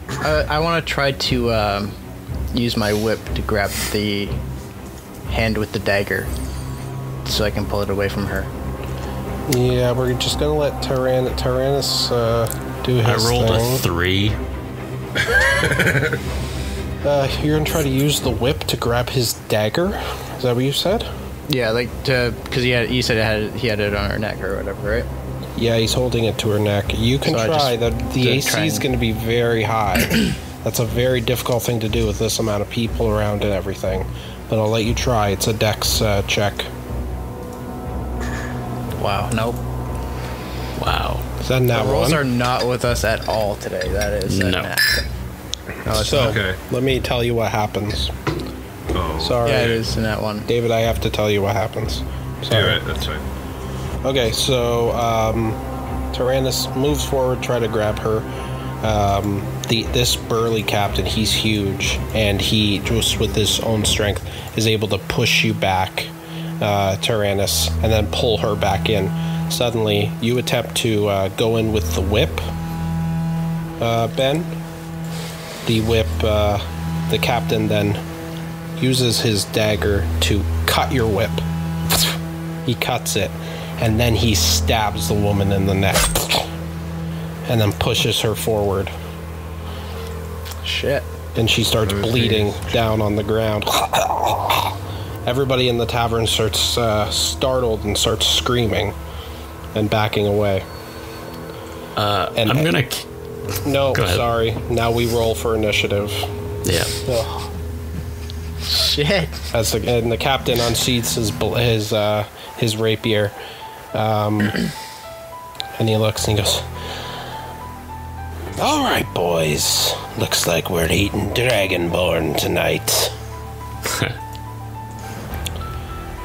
I want to try to use my whip to grab the hand with the dagger so I can pull it away from her. Yeah, we're just gonna let Tyrannis do his I rolled thing. a 3. You're gonna try to use the whip to grab his dagger? Is that what you said? Yeah, like because you said he had it on her neck or whatever, right? Yeah, he's holding it to her neck. You can So try. The AC try is and- going to be very high. That's a very difficult thing to do with this amount of people around and everything. But I'll let you try. It's a dex check. Wow, nope. Wow. Is that The nat rolls one? are not with us at all today. That is No. No, it's So, not. Okay. let me tell you what happens. Oh, Sorry. Yeah, it is in that one. David, I have to tell you what happens. do Sorry. it. That's fine. Okay, so Tyrannis moves forward, try to grab her. This burly captain, he's huge, and he, just with his own strength, is able to push you back, Tyrannis, and then pull her back in. Suddenly, you attempt to go in with the whip, Ben. The whip, the captain then uses his dagger to cut your whip. He cuts it, and then he stabs the woman in the neck, and then pushes her forward. Shit. And she starts bleeding down on the ground. Everybody in the tavern starts startled and starts screaming and backing away. And I'm gonna. No, Go ahead. sorry. Now we roll for initiative. Yeah. Ugh. Shit. And the captain unsheaths his rapier, and he looks and he goes, "All right, boys. Looks like we're eating dragonborn tonight."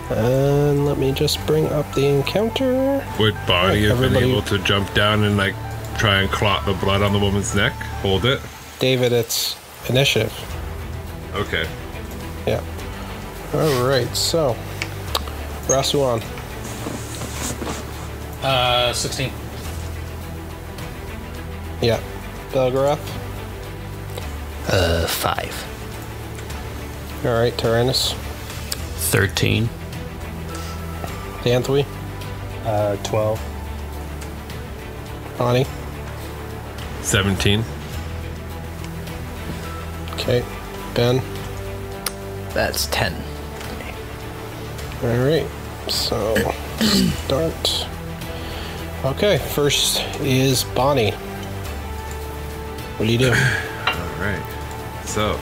And let me just bring up the encounter. Would Bonnie have been Everybody- able to jump down and like try and clot the blood on the woman's neck? Hold it. David, it's initiative. Okay. Yeah. All right. So, Rasuan. 16. Yeah. Belgarath. 5. All right. Tyrannis. 13. Danthwy. 12. Bonnie. 17. Okay. Ben. That's 10. All right. So, start. Okay. First is Bonnie. What do you do? All right. So,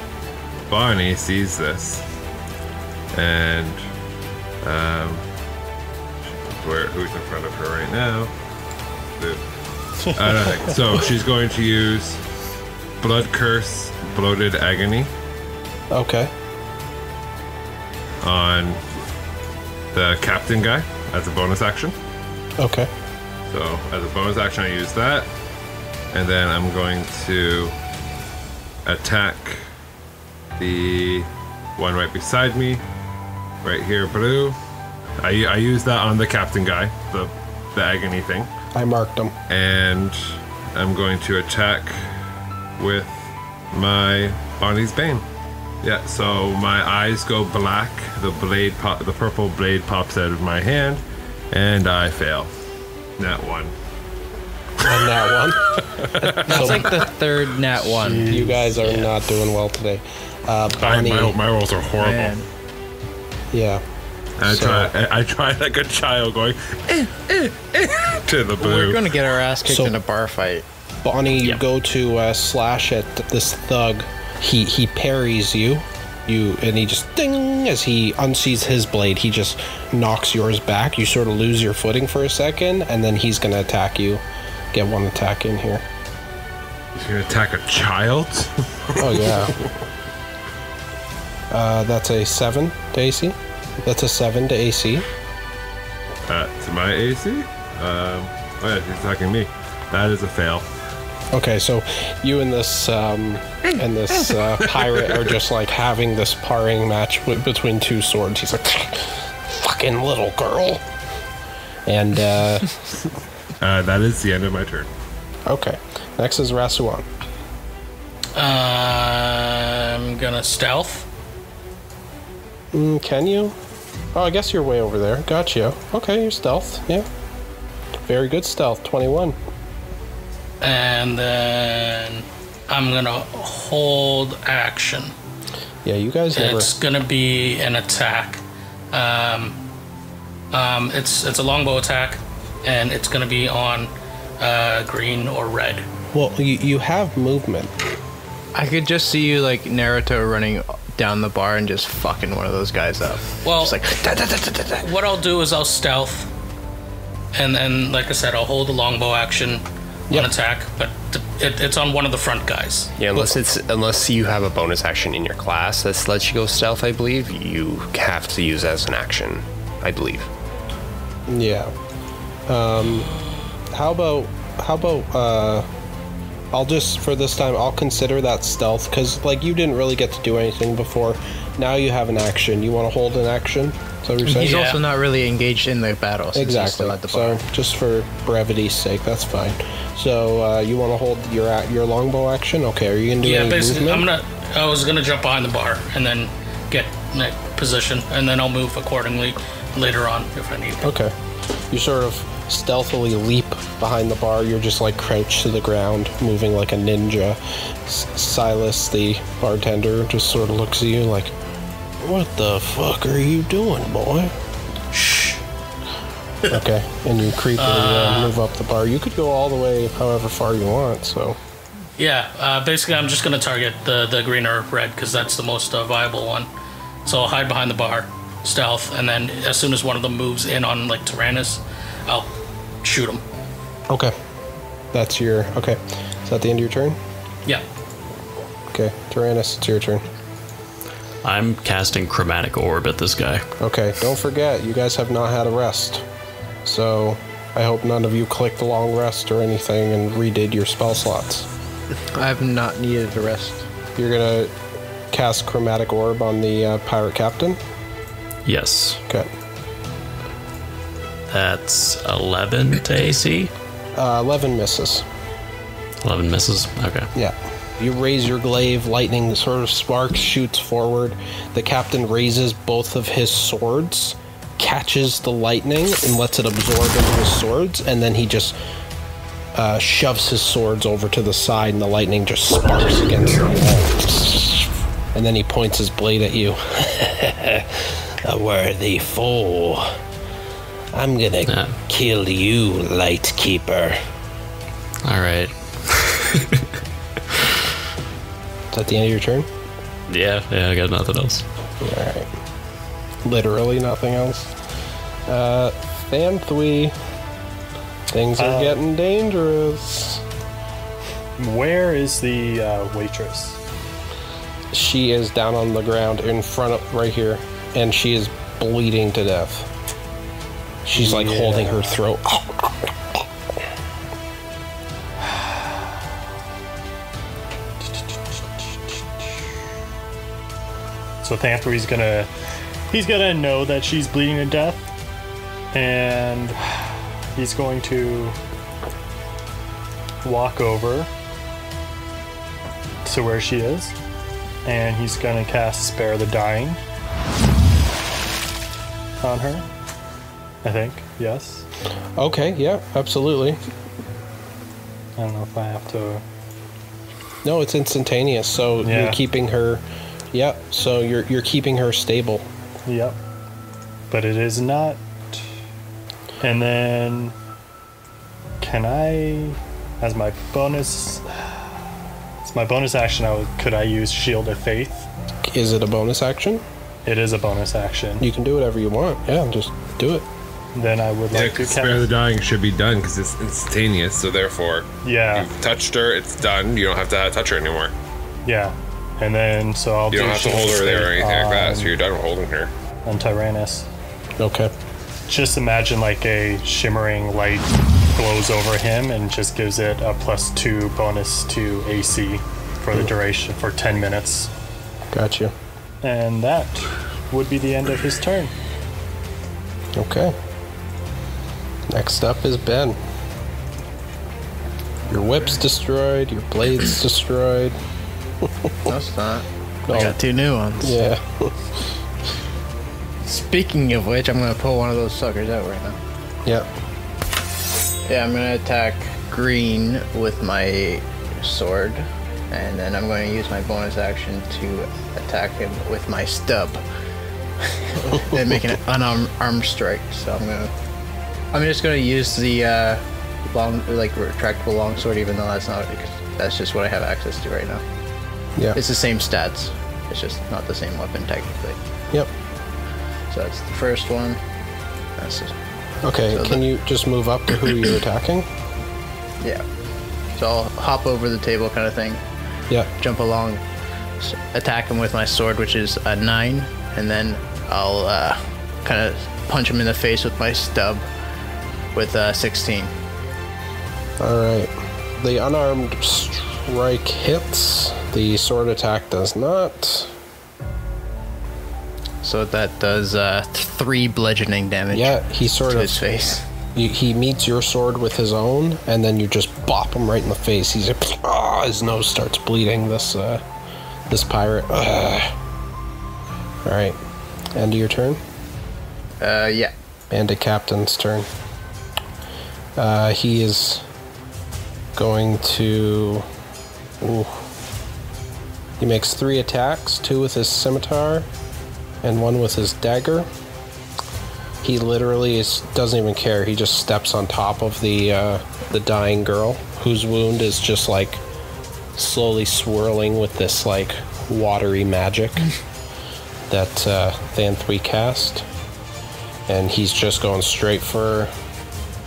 Bonnie sees this, and who's in front of her right now? I don't think. So she's going to use Blood Curse, Bloated Agony Okay. on the captain guy as a bonus action. Okay. So as a bonus action, I use that, and then I'm going to attack the one right beside me, right here, blue. I use that on the captain guy, the agony thing, I marked them. and I'm going to attack with my Bonnie's Bane. Yeah, so my eyes go black. The purple blade pops out of my hand, and I fail. Nat 1. And that one. That's like the third nat one. You guys are not doing well today. Bonnie. My rolls are horrible. Man. Yeah. I try like a child going to the blue. We're gonna get our ass kicked So- in a bar fight. Bonnie, you Yep. go to slash at this thug. He parries you, and he just ding as he unsheathes his blade. He just knocks yours back. You sort of lose your footing for a second, and then he's gonna attack you. Get one attack in here. He's gonna attack a child. Oh yeah. That's a 7 to AC. That's a 7 to AC. To my AC. Oh yeah, he's attacking me. That is a fail. Okay, so you and this pirate are just like having this parring match between two swords. He's like, "Fucking little girl," and That is the end of my turn. okay. Next is Rasuan. I'm gonna stealth. Can you? Oh, I guess you're way over there. Gotcha. Okay, you're stealth. Yeah. Very good stealth. 21. And then I'm gonna hold action. Yeah, you guys never. It's gonna be an attack. It's a longbow attack. and it's going to be on green or red. Well, you have movement. I could just see you like Naruto running down the bar and just fucking one of those guys up. Well, just like what I'll do is I'll stealth, and then, like I said, I'll hold the longbow action on attack, but it's on one of the front guys. Yeah, unless you have a bonus action in your class that lets you go stealth, I believe you have to use as an action, I believe. Yeah. How about I'll just, for this time, I'll consider that stealth, because, like, you didn't really get to do anything before. Now you have an action. You want to hold an action? Is that what you're saying? He's also not really engaged in the battle. Since exactly. He's still at the bar. So, just for brevity's sake, that's fine. So, you want to hold your longbow action? Okay, are you going to do any basically, movement? I was going to jump behind the bar, and then get my position, and then I'll move accordingly later on if I need to. Okay. You sort of stealthily leap behind the bar. You're just like crouched to the ground, moving like a ninja. Silas, the bartender, just sort of looks at you like, "What the fuck are you doing, boy?" Shh. Okay, and you creepily move up the bar. You could go all the way however far you want, so... Yeah, basically I'm just going to target the green or red, because that's the most viable one. So I'll hide behind the bar, stealth, and then as soon as one of them moves in on, like, Tyrannis, I'll shoot him. Okay. That's your... Okay. Is that the end of your turn? Yeah. Okay. Tyrannis, it's your turn. I'm casting Chromatic Orb at this guy. Okay. Don't forget, you guys have not had a rest. So, I hope none of you clicked the long rest or anything and redid your spell slots. I have not needed a rest. You're gonna cast Chromatic Orb on the pirate captain? Yes. Okay. That's 11 to AC? 11 misses. 11 misses? Okay. Yeah. You raise your glaive, lightning sort of sparks, shoots forward. The captain raises both of his swords, catches the lightning, and lets it absorb into his swords, and then he just shoves his swords over to the side, and the lightning just sparks against the wall. And then he points his blade at you. A worthy foe. I'm gonna kill you, Lightkeeper. Alright. Is that the end of your turn? Yeah, I got nothing else. Alright. Literally nothing else. Thanthui. Things are getting dangerous. Where is the waitress? She is down on the ground in front of, right here, and she is bleeding to death. She's like holding her throat. So Thanthui's he's gonna know that she's bleeding to death, and he's going to walk over to where she is, and he's gonna cast Spare the Dying on her. I think, yes. Okay, yeah, absolutely. I don't know if I have to... No, it's instantaneous, so Yeah. you're keeping her... Yeah, so you're keeping her stable. Yep. But it is not. And then... Can I... As my bonus... As my bonus action, could I use Shield of Faith? Is it a bonus action? It is a bonus action. You can do whatever you want. Yeah, just do it. Then I would like to Spare the Dying should be done because it's instantaneous, so therefore, you've touched her, it's done. You don't have to touch her anymore. Yeah. And then, so I'll You don't have to hold her there or anything like that, so you're done holding her. On Tyrannis. Okay. Just imagine like a shimmering light glows over him and just gives it a +2 bonus to AC for the duration, for 10 minutes. Gotcha. And that would be the end of his turn. Okay. Next up is Ben. Your whip's destroyed, your blade's destroyed. That's not. I got 2 new ones. Yeah. Speaking of which, I'm gonna pull one of those suckers out right now. Yep. Yeah, I'm gonna attack green with my sword, and then I'm going to use my bonus action to attack him with my stub. And make an unarmed strike, so I'm gonna I'm just gonna use the retractable longsword, even though that's just what I have access to right now. Yeah. It's the same stats. It's just not the same weapon technically. Yep. So that's the first one. Okay, so can you just move up to who you're attacking? Yeah. So I'll hop over the table kind of thing. Yeah. Jump along, attack him with my sword, which is a 9, and then I'll kind of punch him in the face with my stub with 16. Alright. The unarmed strike hits. The sword attack does not. So that does 3 bludgeoning damage. Yeah, he sort of his face. He meets your sword with his own, and then you just bop him right in the face. He's like, his nose starts bleeding. This pirate. All right, end of your turn. Yeah. Bandit Captain's turn. He is going to. Ooh. He makes 3 attacks, 2 with his scimitar, and 1 with his dagger. He literally doesn't even care. He just steps on top of the dying girl, whose wound is just like slowly swirling with this like watery magic that Than3 cast, and he's just going straight for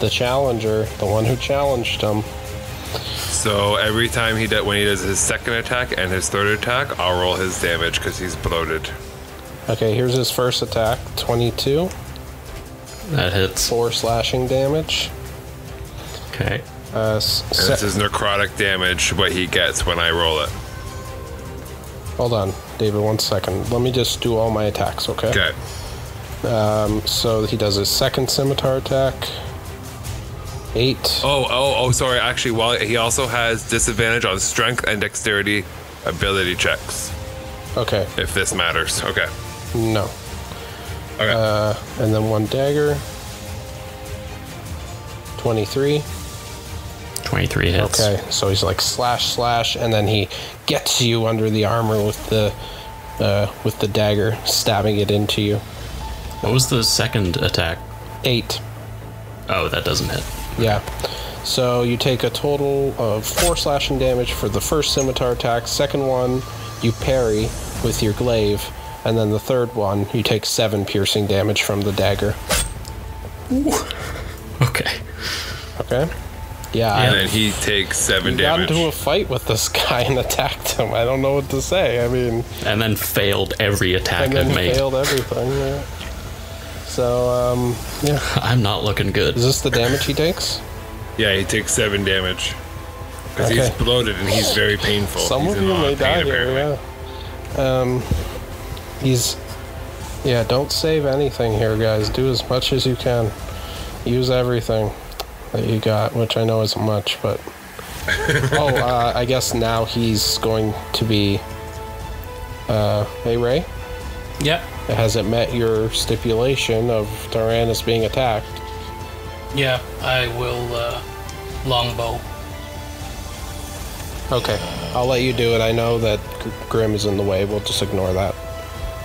the challenger, the one who challenged him. So every time when he does his second attack and his third attack, I'll roll his damage because he's bloated. Okay, here's his first attack, 22. That hits. 4 slashing damage. Okay. And this is necrotic damage, what he gets when I roll it. Hold on, David, 1 second. Let me just do all my attacks, okay? Okay. So he does his second scimitar attack. 8. Oh, sorry. Actually, while he also has disadvantage on strength and dexterity ability checks. Okay. If this matters. Okay. No. Okay. And then 1 dagger. 23. 23 hits. Okay, so he's like slash, and then he gets you under the armor with the dagger, stabbing it into you. What was the second attack? 8. Oh, that doesn't hit. Yeah. So you take a total of 4 slashing damage for the first scimitar attack. Second one, you parry with your glaive. And then the third one, you take 7 piercing damage from the dagger. Okay. Okay? Yeah. And then he takes 7 damage. Got into a fight with this guy and attacked him. I don't know what to say. I mean... And then failed every attack and then I've made. Failed everything, yeah. So, yeah. I'm not looking good. Is this the damage he takes? Yeah, he takes 7 damage. Because Okay. he's bloated and he's very painful. Some He's of in you a lot may of pain, die here, apparently. yeah. Don't save anything here, guys. Do as much as you can. Use everything that you got, which I know isn't much, but... I guess now he's going to be... hey, Ray? Yep. Has it met your stipulation of Tyrannis being attacked? Yeah, I will longbow. Okay, I'll let you do it. I know that Grim is in the way. We'll just ignore that.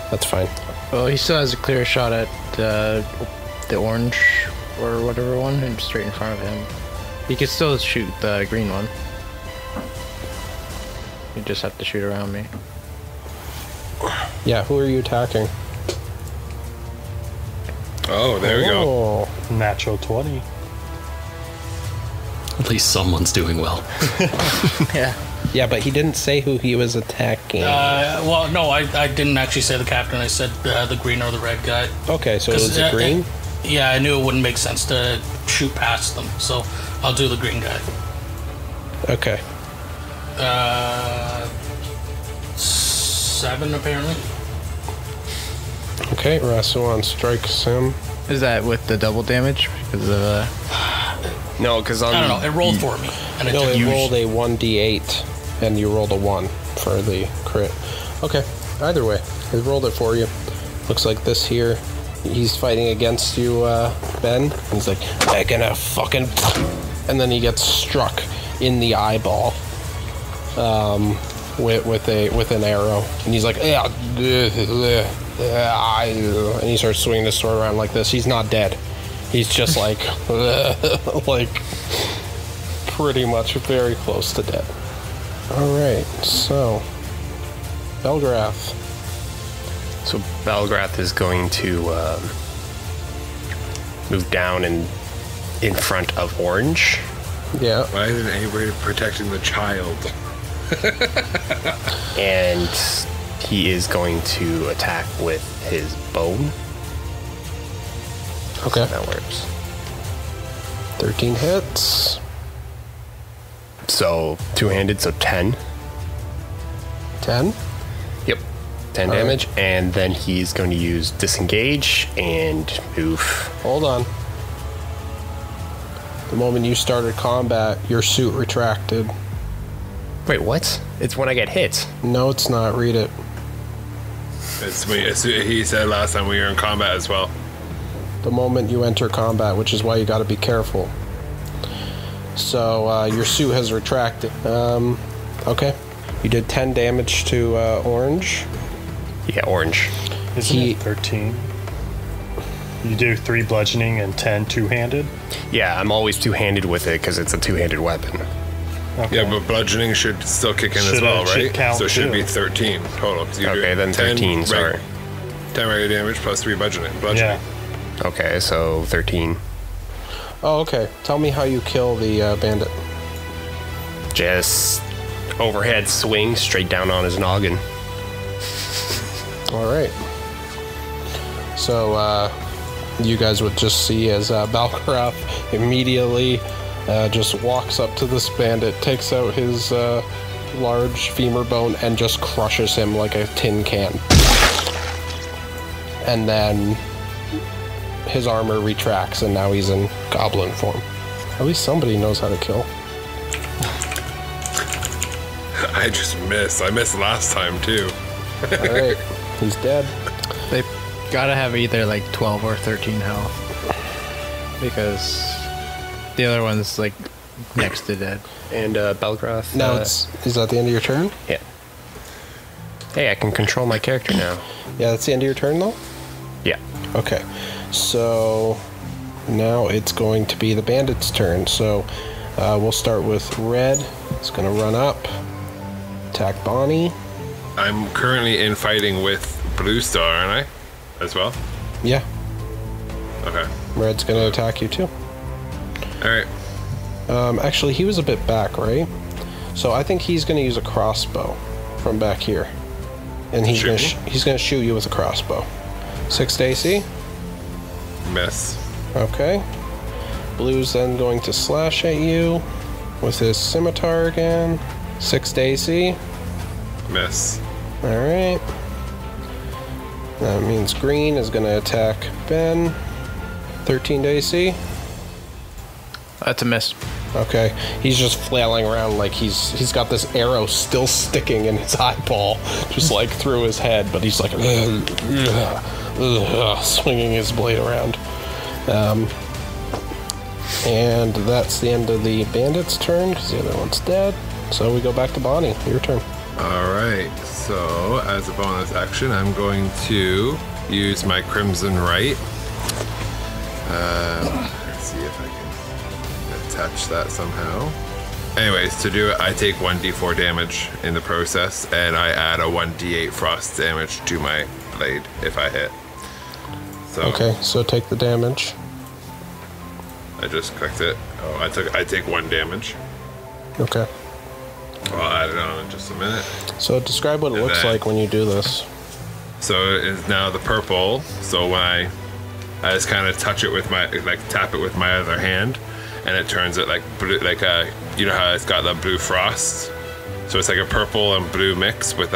That's fine. Well, he still has a clear shot at the orange or whatever one, and straight in front of him. He could still shoot the green one. You just have to shoot around me. Yeah, who are you attacking? Oh, there we go. Natural 20. At least someone's doing well. Yeah. Yeah, but he didn't say who he was attacking. Well, no, I didn't actually say the captain. I said the green or the red guy. Okay, so it was the green? Yeah, I knew it wouldn't make sense to shoot past them, so I'll do the green guy. Okay. 7, apparently. Okay, Rasuan strikes him. Is that with the double damage? Because of No, because I don't know. It rolled for me. And No, it took- rolled a 1d8, and you rolled a 1 for the crit. Okay, either way, he rolled it for you. Looks like this here. He's fighting against you, Ben. He's like, I'm gonna fucking... And then he gets struck in the eyeball with an arrow. And he's like, and he starts swinging his sword around like this. He's not dead. He's just like, like, pretty much very close to dead. Alright, so, Belgrath. So Belgrath is going to move down and in front of Orange. Yeah. Why isn't anybody protecting the child? And he is going to attack with his bone. Okay. That works. 13 hits. So two-handed, so 10. 10. Yep. 10 All right. damage. And then he's going to use disengage and move. Hold on. The moment you started combat, your suit retracted. Wait, what? It's when I get hit. No, it's not. Read it. He said last time we were in combat as well. The moment you enter combat, which is why you got to be careful. So your suit has retracted. Okay. You did 10 damage to Orange. Yeah, Orange. Isn't it 13? You do 3 bludgeoning and 10 two-handed? Yeah, I'm always two-handed with it because it's a two-handed weapon. Okay. Yeah, but bludgeoning should still kick in as Should, well, should right? count So it should too. be 13 total. 'cause you Okay, do then 13, sorry. 10 regular damage plus 3 bludgeoning. Yeah. Okay, so 13. Oh, okay. Tell me how you kill the bandit. Just overhead swing straight down on his noggin. All right. So you guys would just see as Balcraft immediately just walks up to this bandit, takes out his large femur bone, and just crushes him like a tin can. And then his armor retracts, and now he's in goblin form. At least somebody knows how to kill. I just missed. I missed last time too. All right, he's dead. They gotta have either like 12 or 13 health. Because the other one's like next to dead. And Belgrath. Now is that the end of your turn? Yeah. Hey, I can control my character now. Yeah, that's the end of your turn, though? Yeah. Okay, so now it's going to be the bandit's turn. So we'll start with Red. It's going to run up, attack Bonnie. I'm currently in fighting with Blue Star, aren't I? As well? Yeah, Okay. Red's going to attack you too. Alright. Actually, he was a bit back, right? So I think he's going to use a crossbow from back here, and he's going to shoot you with a crossbow. 6 to AC. Miss. Okay. Blue's then going to slash at you with his scimitar again. 6 to AC. Miss. Alright. That means green is going to attack Ben. 13 to AC. That's a miss. Okay. He's just flailing around like he's got this arrow still sticking in his eyeball, just like through his head, but he's like swinging his blade around. And that's the end of the bandit's turn because the other one's dead. So we go back to Bonnie. Your turn. Alright, so as a bonus action, I'm going to use my Crimson Right. Let's see if I can attach that somehow. Anyways, to do it, I take 1d4 damage in the process, and I add a 1d8 frost damage to my blade if I hit. So Okay, so take the damage. I just clicked it. Oh, I take 1 damage. Okay. I'll add it on in just a minute. So describe what it looks like when you do this. So it is now the purple. So when I just kind of touch it with my, like tap it with my other hand, and it turns it like blue, like you know how it's got that blue frost. So it's like a purple and blue mix with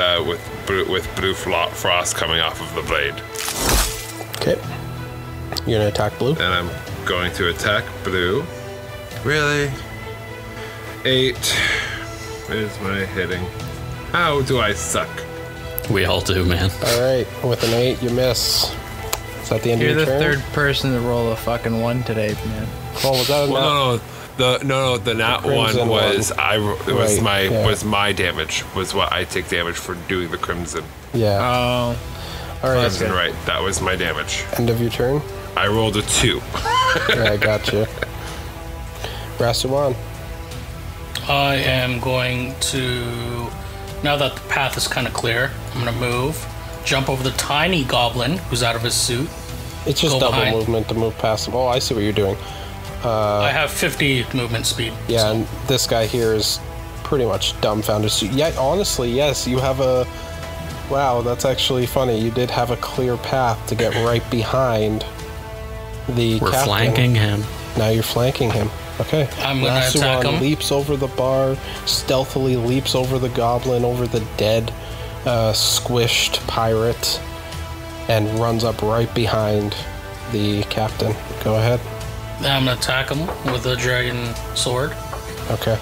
blue frost coming off of the blade. Okay. You're gonna attack Blue. And I'm going to attack Blue. Really? 8 is my hitting. How do I suck? We all do, man. All right, with an 8, you miss. Is that the end You're of your the turn? third person to roll a fucking 1 today, man. Oh, was that a No, the nat crimson one was Right, was my damage. Was what I take damage for doing the crimson. Yeah. Oh. All right. Crimson right. That was my damage. End of your turn. I rolled a 2. Yeah, I got you. Rasuan. I am going to, now that the path is kind of clear, I'm going to move, jump over the tiny goblin who's out of his suit. It's just Go double behind. movement to move past him. Oh, I see what you're doing. I have 50 movement speed. Yeah, so- and this guy here is pretty much dumbfounded. So, yeah, honestly, yes, you have a... Wow, that's actually funny. You did have a clear path to get right behind the We're captain. flanking him. Now you're flanking him. Okay. I'm gonna attack him. Leaps over the bar, stealthily leaps over the goblin, over the dead, squished pirate, and runs up right behind the captain. Go ahead. I'm going to attack him with the dragon sword. Okay.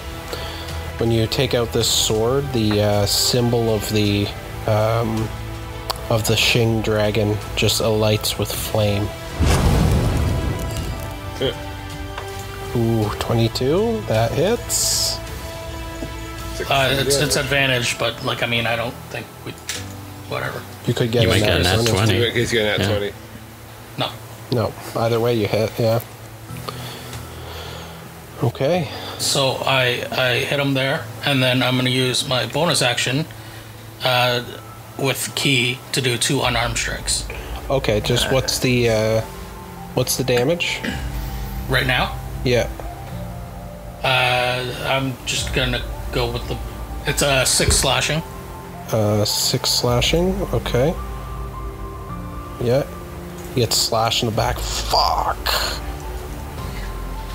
When you take out this sword, the symbol of the Shing dragon just alights with flame. Ooh, 22. That hits. It's advantage, but like, I mean, I don't think we, whatever. You could get You might get a nat 20. In case you get a nat Yeah. 20. No. No, either way you hit, yeah. Okay. So I hit him there, and then I'm going to use my bonus action with key to do 2 unarmed strikes. Okay, just what's the damage? Right now, Yeah. I'm just going to go with it's a 6 slashing. 6 slashing, okay. Yeah. You get slashed in the back. Fuck.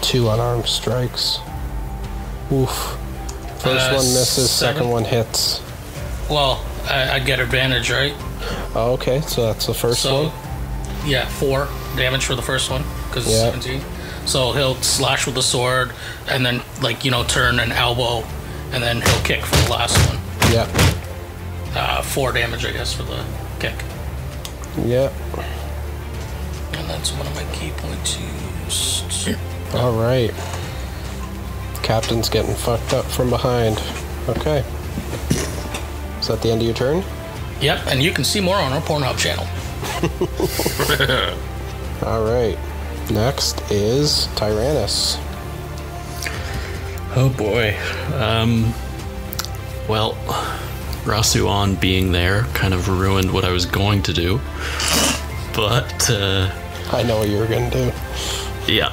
2 unarmed strikes. Oof. First one misses, 7. second one hits. Well, I get advantage, right? Oh, okay, so that's the first So, one. yeah, 4 damage for the first one, because it's Yeah. 17. So he'll slash with the sword, and then, like, turn an elbow, and then he'll kick for the last one. Yeah. 4 damage, I guess, for the kick. Yeah. And that's one of my key points used. All right. Captain's getting fucked up from behind. Okay. Is that the end of your turn? Yep, and you can see more on our Pornhub channel. All right. Next is Tyrannis. Oh boy. Well, Rasuan being there kind of ruined what I was going to do. But, I know what you were going to do. yeah.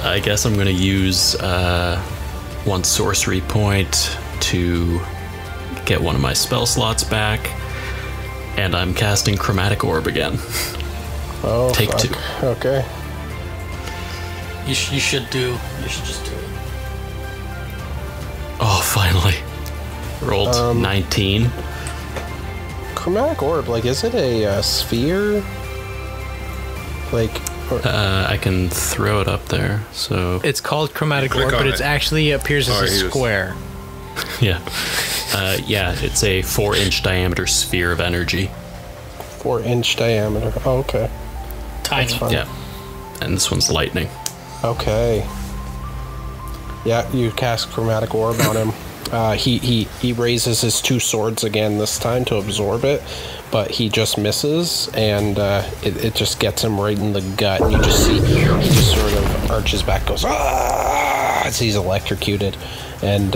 I guess I'm going to use 1 sorcery point to get one of my spell slots back. And I'm casting Chromatic Orb again. Oh, Take fuck. 2. Okay. You should just do it. Oh, finally. Rolled 19. Chromatic orb, like, is it a sphere? Like, I can throw it up there, so... It's called chromatic Click orb, on but it. it actually appears as Oh, a he was- square. Yeah. Yeah, it's a 4-inch diameter sphere of energy. 4-inch diameter. Oh, okay. Tiny. fine. Yeah. And this one's lightning. Okay. Yeah, you cast chromatic orb on him. He raises his 2 swords again this time to absorb it, but he just misses, and it just gets him right in the gut. And you just see he just sort of arches back, goes ah, as he's electrocuted, and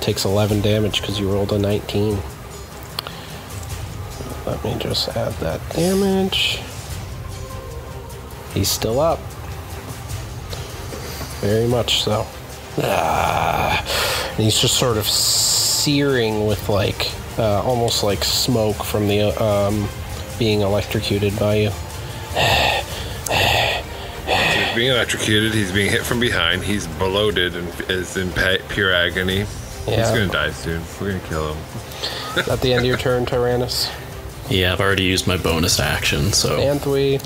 takes 11 damage because you rolled a 19. Let me just add that damage. He's still up. Very much so. And he's just sort of searing with like almost like smoke from the being electrocuted by you. He's being electrocuted. He's being hit from behind. He's bloated and is in pure agony. He's Yeah. gonna die soon. We're gonna kill him. At the end of your turn, Tyrannis. Yeah, I've already used my bonus action, so Anthui.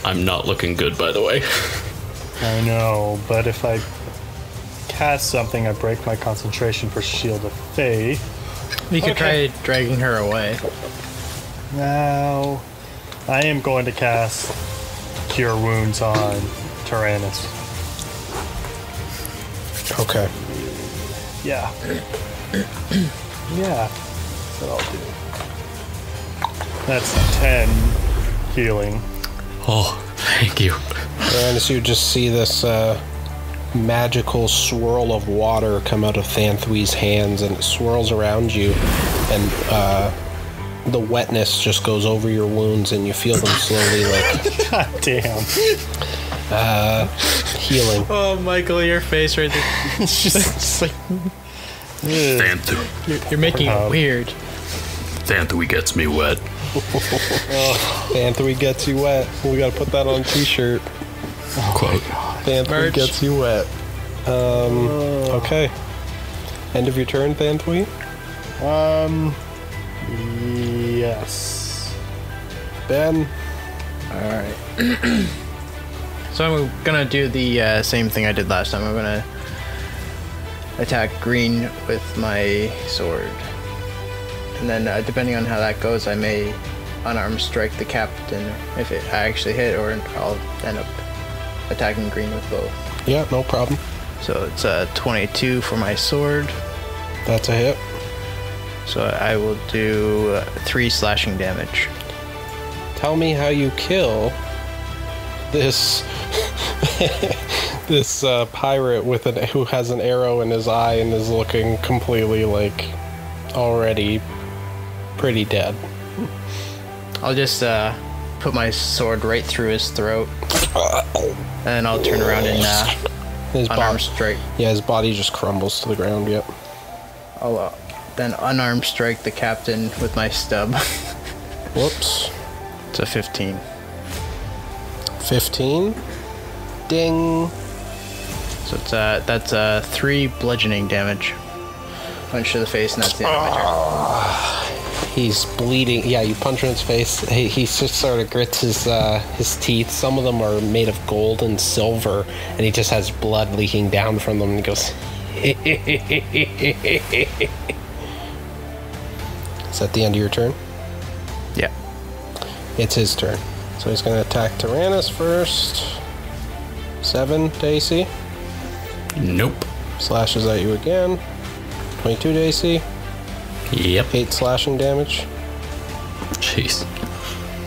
I'm not looking good, by the way. I know, but if I cast something, I break my concentration for Shield of Faith. We could try dragging her away. Now, I am going to cast Cure Wounds on Tyrannis. Okay. Yeah. Yeah. That's what I'll do. That's 10 healing. Oh, thank you. And so you just see this magical swirl of water come out of Thanthui's hands, and it swirls around you, and the wetness just goes over your wounds, and you feel them slowly, like, God damn. healing. Oh, Michael, your face right there. It's just like... Thanthui. You're making it weird. Thanthui gets me wet. Thanthui gets you wet. We gotta put that on a t-shirt. Quote. Thanthui Merch. gets you wet. Okay. End of your turn, Thanthui? Yes. Ben? Alright. So I'm gonna do the same thing I did last time. I'm gonna attack green with my sword. And then depending on how that goes, I may unarmed strike the captain if I actually hit, or I'll end up attacking green with both. Yeah, no problem. So it's 22 for my sword. That's a hit. So I will do 3 slashing damage. Tell me how you kill this this pirate with who has an arrow in his eye and is looking completely like already pretty dead. I'll just put my sword right through his throat, and I'll turn around and His unarmed body, strike. yeah, his body just crumbles to the ground. Yep. I'll then unarmed strike the captain with my stub. Whoops. It's a 15. 15. Ding. So it's that's 3 bludgeoning damage. Punch to the face, and that's the end of my turn. He's bleeding. Yeah, you punch him in his face. He just sort of grits his teeth. Some of them are made of gold and silver, and he just has blood leaking down from them. And he goes, Is that the end of your turn? Yeah. It's his turn. So he's going to attack Tyrannis first. 7 to AC. Nope. Slashes at you again. 22 to AC. Yep. 8 slashing damage. Jeez.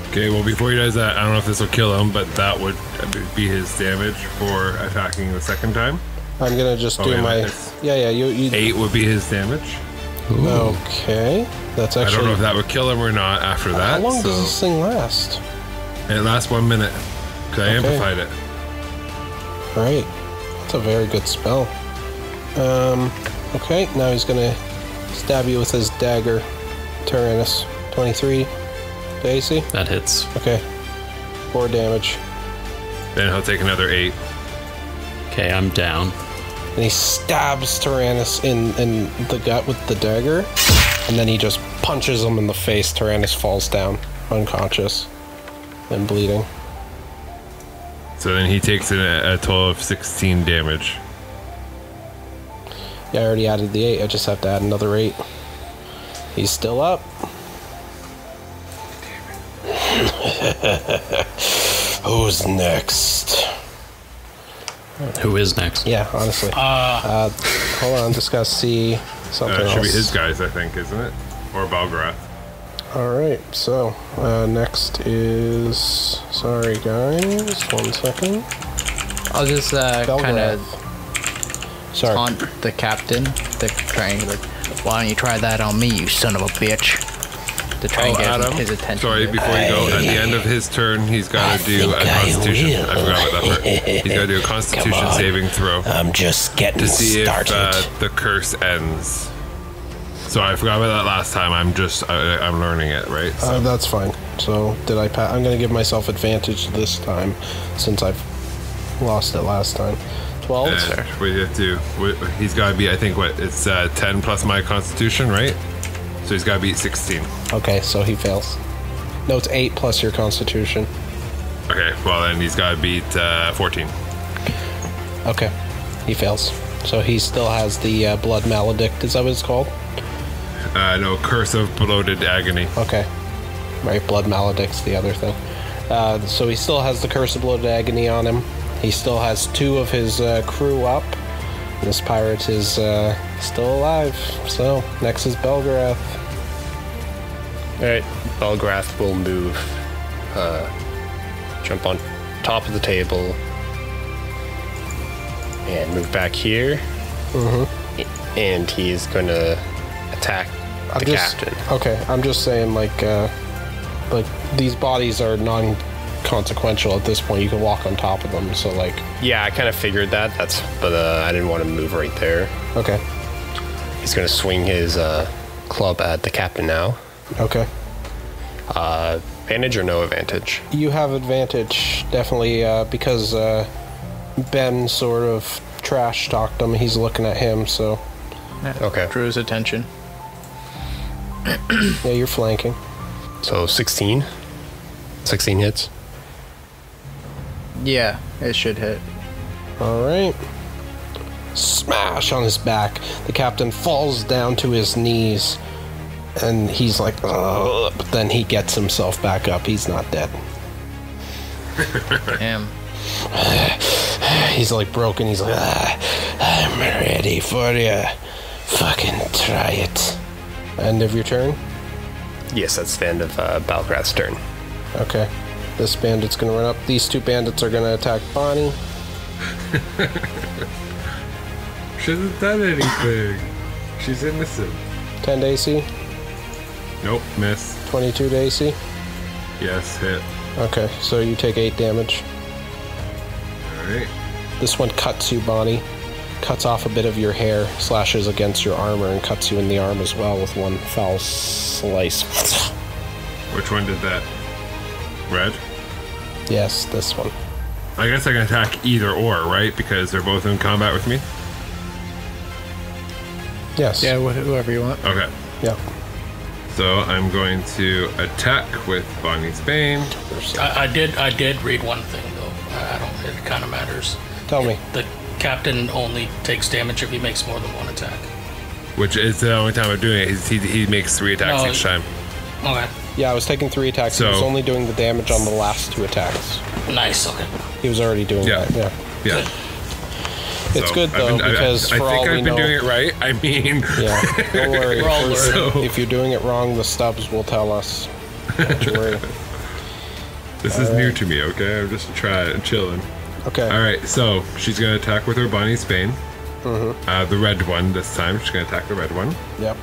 Okay, well, before he does that, I don't know if this will kill him, but that would be his damage for attacking the second time. I'm going to just do yeah, my... it's- Yeah, you... 8 would be his damage. Ooh. Okay. That's actually... I don't know if that would kill him or not after that. How long so does this thing last? it lasts 1 minute. Because I Okay. amplified it. Alright. That's a very good spell. Okay, now he's gonna stab you with his dagger. Tyrannis. 23 to AC. That hits. Okay. 4 damage. Then he'll take another 8. Okay, I'm down. And he stabs Tyrannis in the gut with the dagger. And then he just punches him in the face. Tyrannis falls down, unconscious and bleeding. So then he takes a total of 16 damage. Yeah, I already added the 8. I just have to add another 8. He's still up. Who's next? Who is next? Yeah, honestly. Hold on, just gotta see something It else. should be his guys, I think, isn't it? Or Balgarath. Alright, so next is... Sorry guys, 1 second. I'll just kind of Sorry. taunt the captain. The trying like, why don't you try that on me, you son of a bitch? To try and get Adam, his attention. sorry, before you go, at the end of his turn, he's got to do a Constitution. I forgot about that part. He's got to do a Constitution saving throw I'm just getting to see started. if the curse ends. So I forgot about that last time. I'm learning it, right? So That's fine. So, did I pass? I'm gonna give myself advantage this time, since I've lost it last time. 12? we have to. He's got to be. I think it's 10 plus my Constitution, right? So he's got to beat 16. Okay, so he fails. No, it's 8 plus your constitution. Okay, well then he's got to beat 14. Okay, he fails. So he still has the blood maledict, is that what it's called? No, Curse of Bloated Agony. Okay. Right, blood maledict's the other thing. So he still has the curse of bloated agony on him. He still has 2 of his crew up. This pirate is still alive. So, next is Belgarath. Alright, Belgrath will move, jump on top of the table, and move back here. Mm-hmm. And he's gonna attack the captain. Okay, I'm just saying, like these bodies are non-consequential at this point. You can walk on top of them, so like... Yeah, I kind of figured that. But I didn't want to move right there. Okay. He's gonna swing his club at the captain now. Okay. Advantage or no advantage? You have advantage, definitely, because Ben sort of trash-talked him. He's looking at him, so... Okay. Drew his attention. Yeah, you're flanking. So 16? 16 hits? Yeah, it should hit. All right. Smash on his back. The captain falls down to his knees, and he's like, ugh, but then he gets himself back up. He's not dead. Damn. He's like broken. He's like, I'm ready for you. Fucking try it. End of your turn? Yes, that's the end of Balgrath's turn. Okay. This bandit's gonna run up. These two bandits are gonna attack Bonnie. She hasn't done anything. She's innocent. 10 to AC, Nope, miss. 22 to AC. Yes, hit. Okay, so you take 8 damage. Alright. This one cuts you, Bonnie. Cuts off a bit of your hair, slashes against your armor, and cuts you in the arm as well with one foul slice. Which one did that? Red? Yes, this one. I guess I can attack either or, right? Because they're both in combat with me? Yes. Yeah, whoever you want. Okay. Yep. So I'm going to attack with Bonnie's Bane. I did read one thing though. I don't. It kind of matters. Tell me. The captain only takes damage if he makes more than one attack. Which is the only time I'm doing it. He makes 3 attacks each time. Okay. Yeah, I was taking 3 attacks. So- He was only doing the damage on the last 2 attacks. Nice. Okay. He was already doing Yeah. that. Yeah. Yeah. It's So, good though, because I for think all we I've been know, doing it right. I mean, yeah, don't worry. We're all learning. If you're doing it wrong, the stubs will tell us. Don't you worry. this is new to me. Okay, I'm just chilling. Okay. All right, so she's gonna attack with her Bonnie's Bane. The red one this time. She's gonna attack the red one. Yep.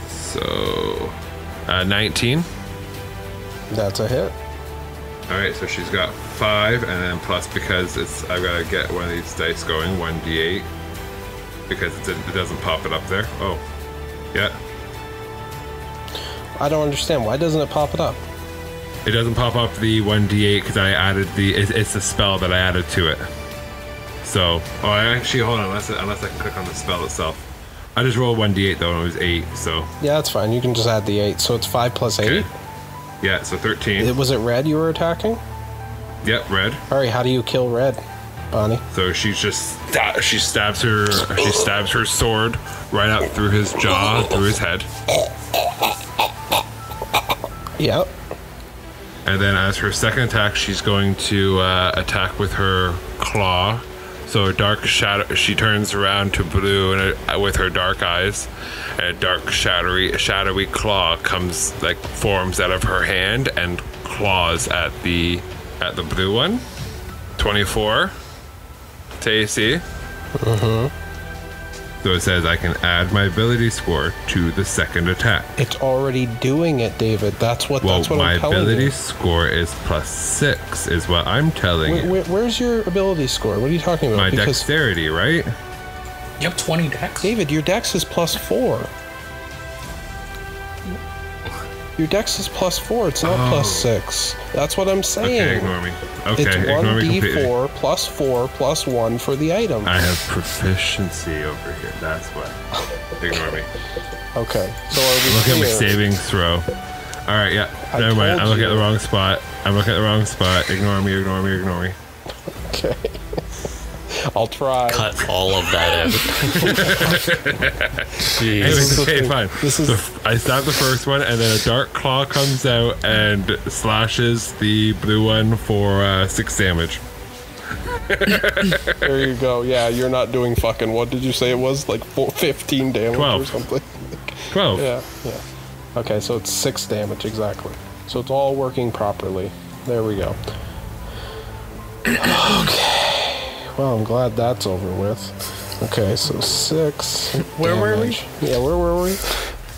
So, 19. That's a hit. All right, so she's got 5, and then plus because I've got to get one of these dice going, 1d8, because it doesn't pop it up there. Oh, yeah. I don't understand. Why doesn't it pop it up? It doesn't pop up the 1d8 because I added it's the spell that I added to it. So, I actually, hold on, unless I can click on the spell itself. I just rolled 1d8 though, and it was 8, so. Yeah, that's fine. You can just add the 8. So it's 5 plus 8. Okay. Yeah, so 13. Was it red you were attacking? Yep, red. All right, how do you kill red, Bonnie? So she stabs her sword right out through his jaw, through his head. Yep. And then as her second attack, she's going to attack with her claw. So a dark shadow, she turns around to blue and with her dark eyes, and a dark shadowy claw forms out of her hand and claws at the blue one. 24 to AC. So it says I can add my ability score to the second attack. It's already doing it, David. That's what Well, I'm telling my you. ability score is +6, is what I'm telling you. Where's your ability score? What are you talking about? My dexterity, right? You have 20 dex. David, your dex is +4. Your dex is +4. It's not +6. That's what I'm saying. Okay, ignore me. Okay, It's ignore me completely. 1d4 +4 +1 for the item. I have proficiency over here. That's what. Ignore me. Okay, so are we Look at my clear? saving throw. All right, yeah. I Never mind. told I'm looking at you. the wrong spot. Ignore me. Okay. I'll try. Cut all of that out. Jeez. Anyways, okay, fine. This is- So I stab the first one, and then a dark claw comes out and slashes the blue one for 6 damage. There you go. Yeah, you're not doing fucking. What did you say it was? Like 15 damage 12. or something? 12. Yeah. Okay, so it's 6 damage exactly. So it's all working properly. There we go. Okay. Well, I'm glad that's over with. Okay, so 6. Where were we? Yeah, where were we?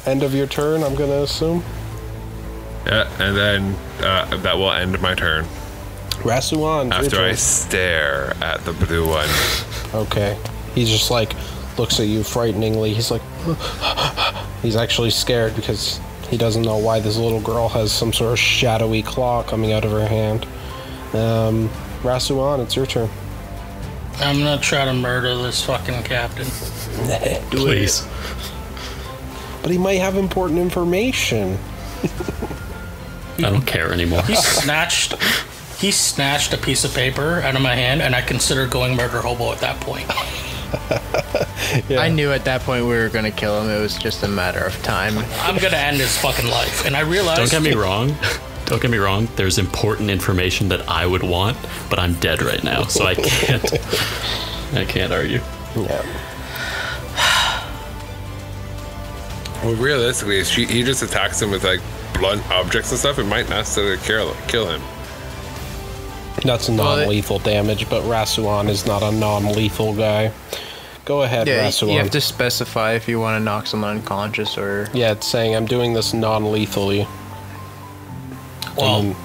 End of your turn, I'm gonna assume. Yeah, and then that will end my turn. Rasuan. After I stare at the blue one. Okay. He just like looks at you frighteningly. He's like, he's actually scared because he doesn't know why this little girl has some sort of shadowy claw coming out of her hand. Rasuan, it's your turn. I'm gonna try to murder this fucking captain. Please. But he might have important information. I don't care anymore. He snatched a piece of paper out of my hand, and I considered going murder hobo at that point. Yeah. I knew at that point we were gonna kill him. It was just a matter of time. I'm gonna end his fucking life, and I realized. Don't get me wrong. Don't get me wrong. There's important information that I would want, but I'm dead right now, so I can't. I can't argue. Yeah. Well, realistically, if he just attacks him with like blunt objects and stuff, it might not necessarily kill him. That's non-lethal damage, but Rasuan is not a non-lethal guy. Go ahead, Yeah, Rasuan. you have to specify if you want to knock someone unconscious or. Yeah, it's saying I'm doing this non-lethally. Well,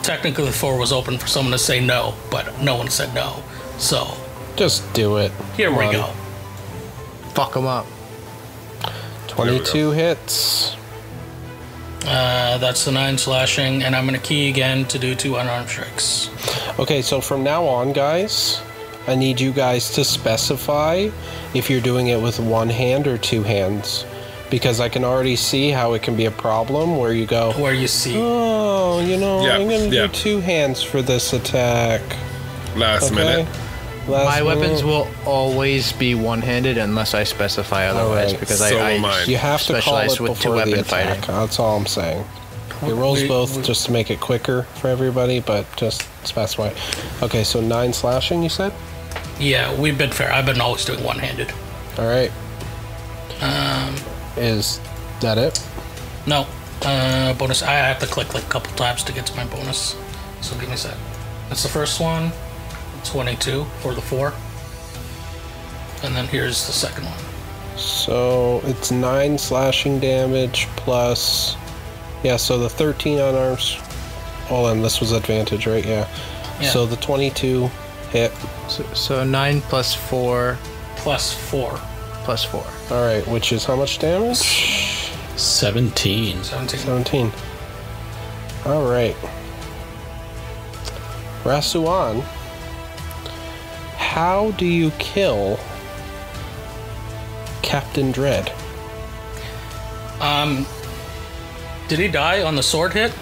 technically the floor was open for someone to say no, but no one said no. So Just do it. here Come we on. go. Fuck him up. 22 hits. That's the 9 slashing, and I'm gonna key again to do 2 unarmed strikes. Okay, so from now on, guys, I need you guys to specify if you're doing it with one hand or 2 hands. Because I can already see how it can be a problem where you go, Where you see. oh, you know, Yeah, I'm going to yeah. do 2 hands for this attack. Last Okay? minute. Last My minute. weapons will always be one-handed unless I specify otherwise, Alright, because so I will mine. You have to call specialize it with before the two-weapon attack. fighting. That's all I'm saying. It rolls We- both just to make it quicker for everybody, but just specify. Okay, so 9 slashing, you said? Yeah, we've been fair. I've been always doing one-handed. All right. Is that it? No. Bonus. I have to click like a couple times to get to my bonus. So give me a sec. That's the first one. 22 for the 4. And then here's the second one. So it's 9 slashing damage plus. Yeah, so the 13 unarmed. Oh, and this was advantage, right? Yeah. Yeah. So the 22 hit. So 9 plus 4 Plus 4. plus 4. All right, which is how much damage? 17. 17. 17. All right. Rasuan, how do you kill Captain Dread? Did he die on the sword hit?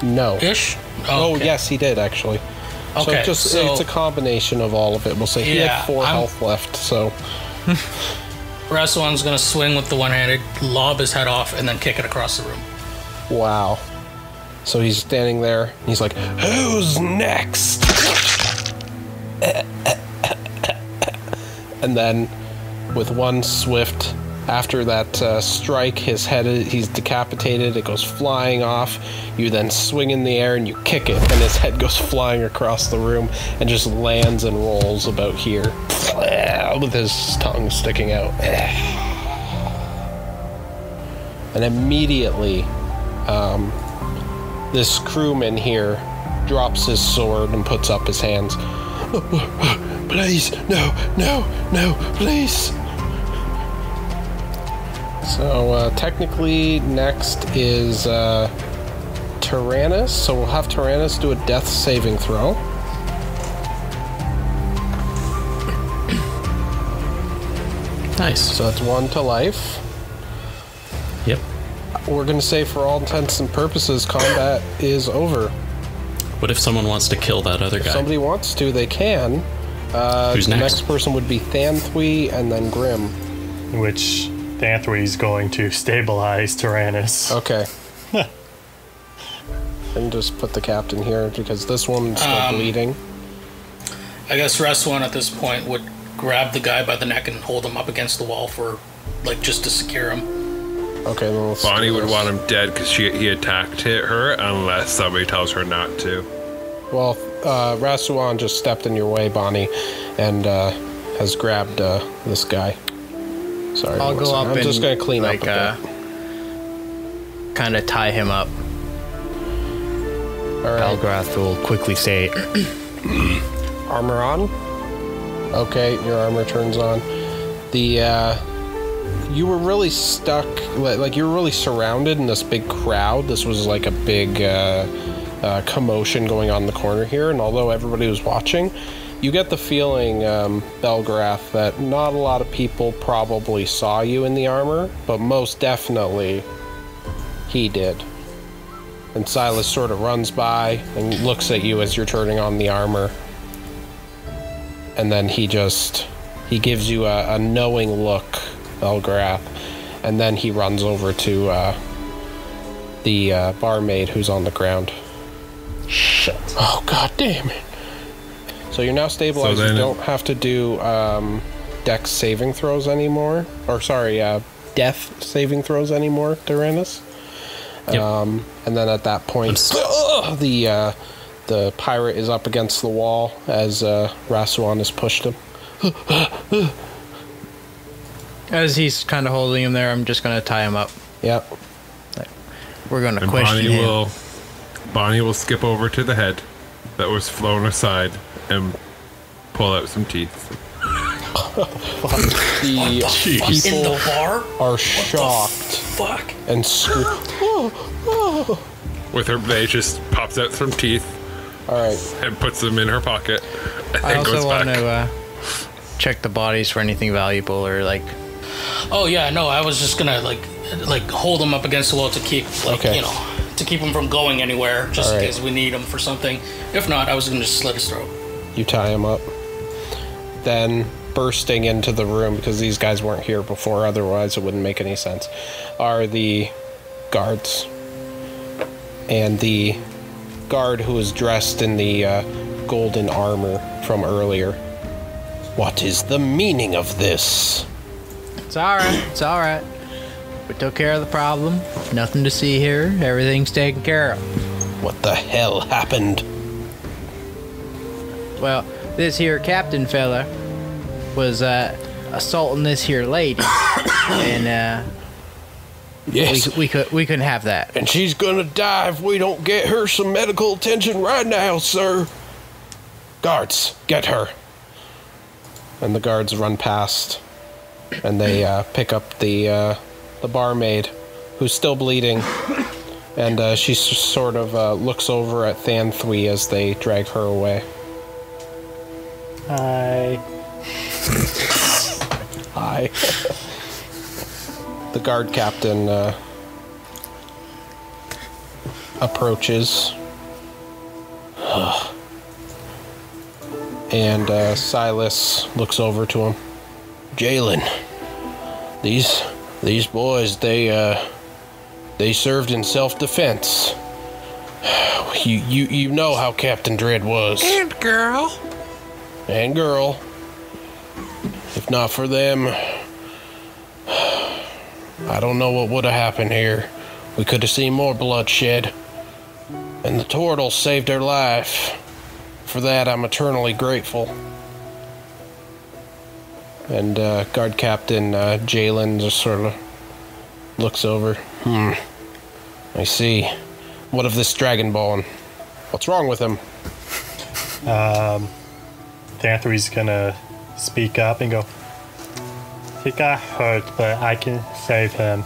No. Ish? Oh, okay. yes, he did actually. Okay, so- it's a combination of all of it. We'll say he Yeah, had 4 health left, so Rasuan's gonna swing with the one-handed, lob his head off, and then kick it across the room. wow. So he's standing there. And he's like, "Who's next?" And then, with one swift, after that strike, his head he's decapitated. It goes flying off. You then swing in the air and you kick it, and his head goes flying across the room and just lands and rolls about here, with his tongue sticking out. And immediately, this crewman here drops his sword and puts up his hands. Please, no, please. So technically next is Tyrannis, so we'll have Tyrannis do a death saving throw. Nice. So that's 1 to life. Yep. We're going to say for all intents and purposes, combat is over. What if someone wants to kill that other If guy? somebody wants to, they can. Who's the next? next person would be Thanthui and then Grim. Which Thanthui's going to stabilize Tyrannis. Okay. And just put the captain here because this one's still bleeding. I guess Rasuan at this point would grab the guy by the neck and hold him up against the wall for, like, just to secure him. Okay, then let's Bonnie do would this. want him dead because he attacked her unless somebody tells her not to. Well, Rasuan just stepped in your way, Bonnie, and has grabbed this guy. Sorry, I'll go up I'm and just gonna clean like, up a bit. kind of tie him up. All right, Balgrath will quickly say, Armor on? okay, your armor turns on. The you were really stuck, like you were really surrounded in this big crowd. This was like a big commotion going on in the corner here, and although everybody was watching, you get the feeling, Belgrath, that not a lot of people probably saw you in the armor, but most definitely he did. And Silas sort of runs by and looks at you as you're turning on the armor. And then he gives you a knowing look, Belgrath. And then he runs over to the barmaid who's on the ground. Shit. Oh, god damn it. So you're now stabilized. So then you don't have to do dex saving throws anymore. Or sorry, death saving throws anymore, Tyrannis. Yep. And then at that point, the pirate is up against the wall as Rasuan has pushed him. As he's kind of holding him there, I'm just gonna tie him up. Yep. We're gonna And question him. Bonnie will skip over to the head that was flown aside and pull out some teeth. The In people the bar? are shocked Fuck. and scream. With her blade just pops out some teeth All right. and puts them in her pocket and I goes also want back. to check the bodies for anything valuable or like. Oh yeah, no, I was just gonna like hold him up against the wall to keep Okay. to keep him from going anywhere, just All in right. case we need him for something. If not, I was gonna just slit his throat. You tie him up. Then, bursting into the room, because these guys weren't here before, otherwise it wouldn't make any sense, are the guards. And the guard who is dressed in the golden armor from earlier. What is the meaning of this? It's alright. It's alright. We took care of the problem. Nothing to see here. Everything's taken care of. What the hell happened? Well, this here captain fella was assaulting this here lady, and Yes. we couldn't have that. And she's gonna die if we don't get her some medical attention right now, sir. Guards, get her. And the guards run past, and they pick up the barmaid, who's still bleeding, and she sort of looks over at Thanthui as they drag her away. Hi. Hi. The guard captain approaches. And Silas looks over to him. Jalen, these boys, they served in self-defense. You know how Captain Dread was. And girl. And girl. If not for them, I don't know what would have happened here. We could have seen more bloodshed. And the turtle saved her life. For that, I'm eternally grateful. And guard captain Jalen just sort of looks over. I see. What of this dragonborn? What's wrong with him? Thanthui's gonna speak up and go, he got hurt, but I can save him.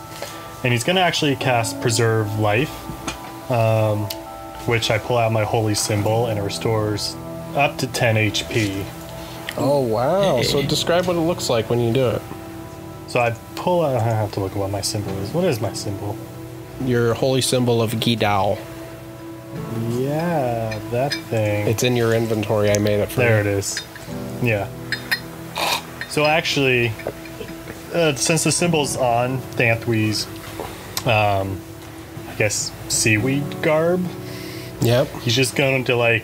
And he's gonna actually cast Preserve Life, which I pull out my holy symbol and it restores up to 10 HP. Oh, wow. Hey. So describe what it looks like when you do it. So I pull out, I have to look at what my symbol is. What is my symbol? Your holy symbol of Gidao. Yeah, that thing. It's in your inventory. I made it for There you. it is. Yeah. So actually, since the symbol's on Thanthui's, I guess, seaweed garb, Yep. he's just going to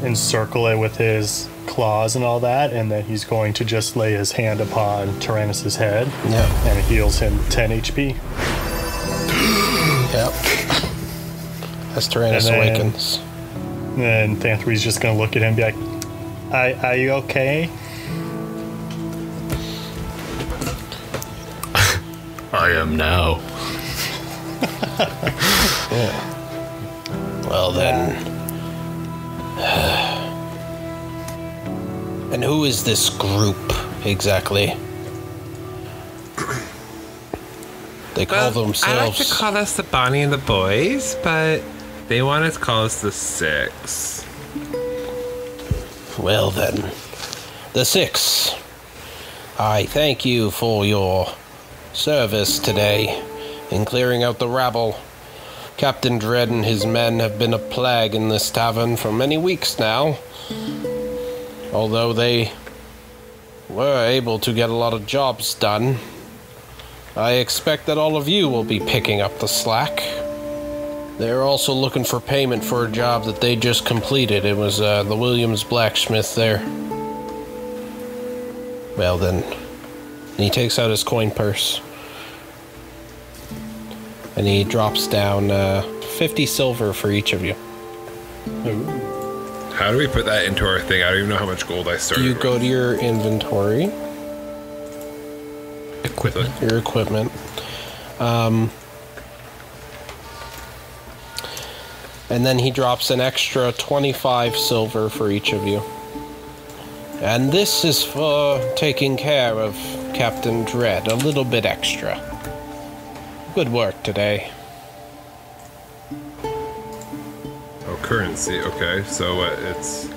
encircle it with his claws and all that, and then he's going to just lay his hand upon Tyrannis' head. Yeah. And it heals him 10 HP. Yep. As Tyrannis awakens. And Thanthrie's just going to look at him and be like, are you okay? I am now. Well then. And who is this group exactly? They call themselves. I like to call us the Bonnie and the Boys, but they want to call us the Six. Well then, the Six. I thank you for your service today in clearing out the rabble. Captain Dread and his men have been a plague in this tavern for many weeks now. Although they were able to get a lot of jobs done, I expect that all of you will be picking up the slack. They're also looking for payment for a job that they just completed. It was the Williams blacksmith there. Well then, and he takes out his coin purse. And he drops down 50 silver for each of you. How do we put that into our thing? I don't even know how much gold I started You with. go to your inventory. Equipment. Your equipment. And then he drops an extra 25 silver for each of you. And this is for taking care of Captain Dread, a little bit extra. Good work today. Oh, currency. Okay, so what? It's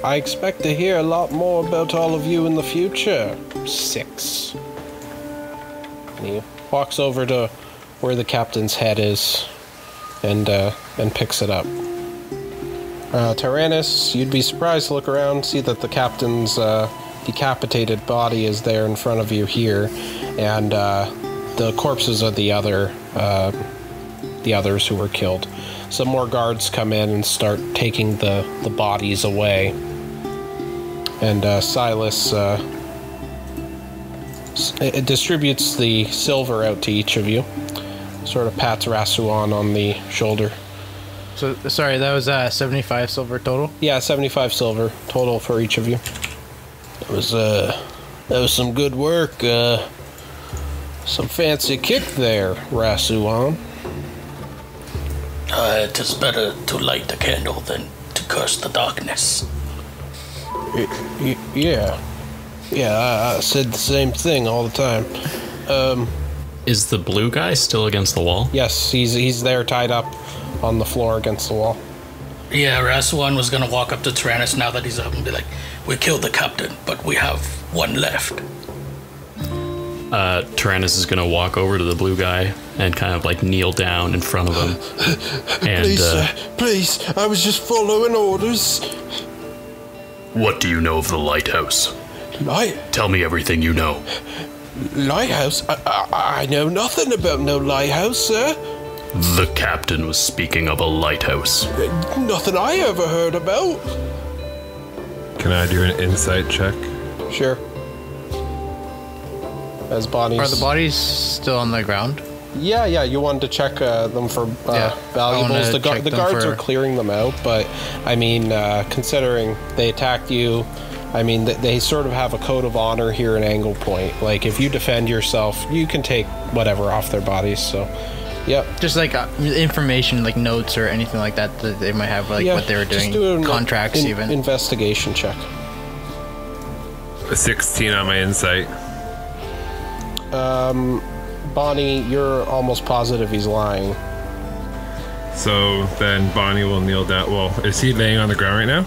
I expect to hear a lot more about all of you in the future. 6. And he walks over to where the captain's head is and picks it up. Tyrannis, you'd be surprised to look around, see that the captain's decapitated body is there in front of you here, and the corpses of the others who were killed. Some more guards come in and start taking the bodies away. And Silas it distributes the silver out to each of you. Sort of pats Rasuan on the shoulder. So, sorry, that was 75 silver total? Yeah, 75 silver total for each of you. That was some good work. Some fancy kick there, Rasuan. It is better to light the candle than to curse the darkness. Yeah. Yeah, I said the same thing all the time. Is the blue guy still against the wall? Yes, he's there tied up on the floor against the wall. Yeah, Rasuan was gonna walk up to Tyrannis now that he's up and be like, "We killed the captain, but we have one left." Tyrannis is gonna walk over to the blue guy and kind of like kneel down in front of him. And Please, sir, please, I was just following orders. what do you know of the lighthouse? Tell me everything you know. Lighthouse? I know nothing about no lighthouse, sir. The captain was speaking of a lighthouse. Nothing I ever heard about. Can I do an insight check? Sure. As bodies. Are the bodies still on the ground? Yeah, you wanted to check them for valuables. The guards are clearing them out, but I mean, considering they attacked you, I mean, they sort of have a code of honor here in Angle Point. Like, if you defend yourself, you can take whatever off their bodies. So, yep. Just like information, like notes or anything like that that they might have, like what they were doing, do contracts even. Investigation check. A 16 on my insight. Bonnie, you're almost positive he's lying. So then Bonnie will kneel down. Well, is he laying on the ground right now?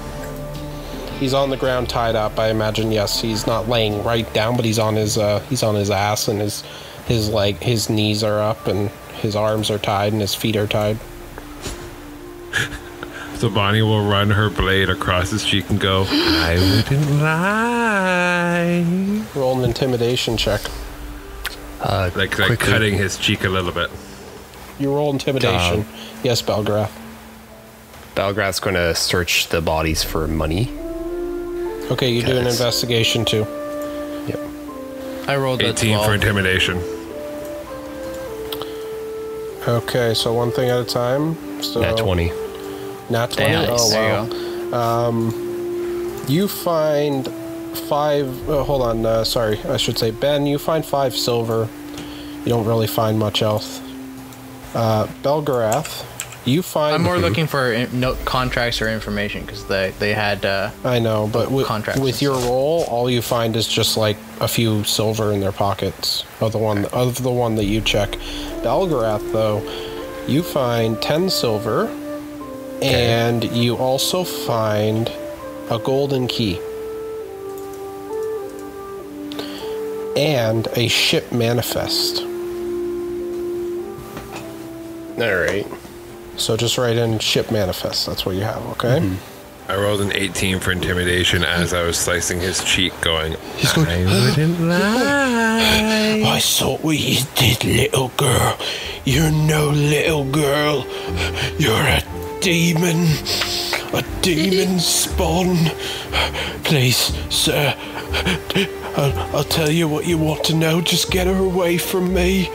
He's on the ground tied up. I imagine, yes, he's not laying right down, but he's on his ass, and his knees are up, and his arms are tied, and his feet are tied. So Bonnie will run her blade across his cheek and go, "I wouldn't lie." Roll an intimidation check. Like cutting his cheek a little bit. You roll intimidation. Yes, Belgrath. Belgrath's going to search the bodies for money. Okay, you do an investigation too. Yep. I rolled a 18 12. for intimidation. Okay, so one thing at a time. So Nat 20. Nat 20. Damn, Oh there wow. you go. You find 5. Hold on. Sorry, I should say Ben. You find 5 silver. You don't really find much else. Belgarath, you find. I'm more looking for contracts or information because they had. I know, but contracts with and your stuff. roll, all you find is just like a few silver in their pockets of the one that you check. Belgarath, though, you find 10 silver, and you also find a golden key and a ship manifest. All right. So just write in ship manifest. That's what you have, okay? I rolled an 18 for intimidation as I was slicing his cheek, going, I wouldn't lie. I saw what you did, little girl. You're no little girl. You're a demon. A demon spawn. Please, sir. I'll tell you what you want to know. Just get her away from me.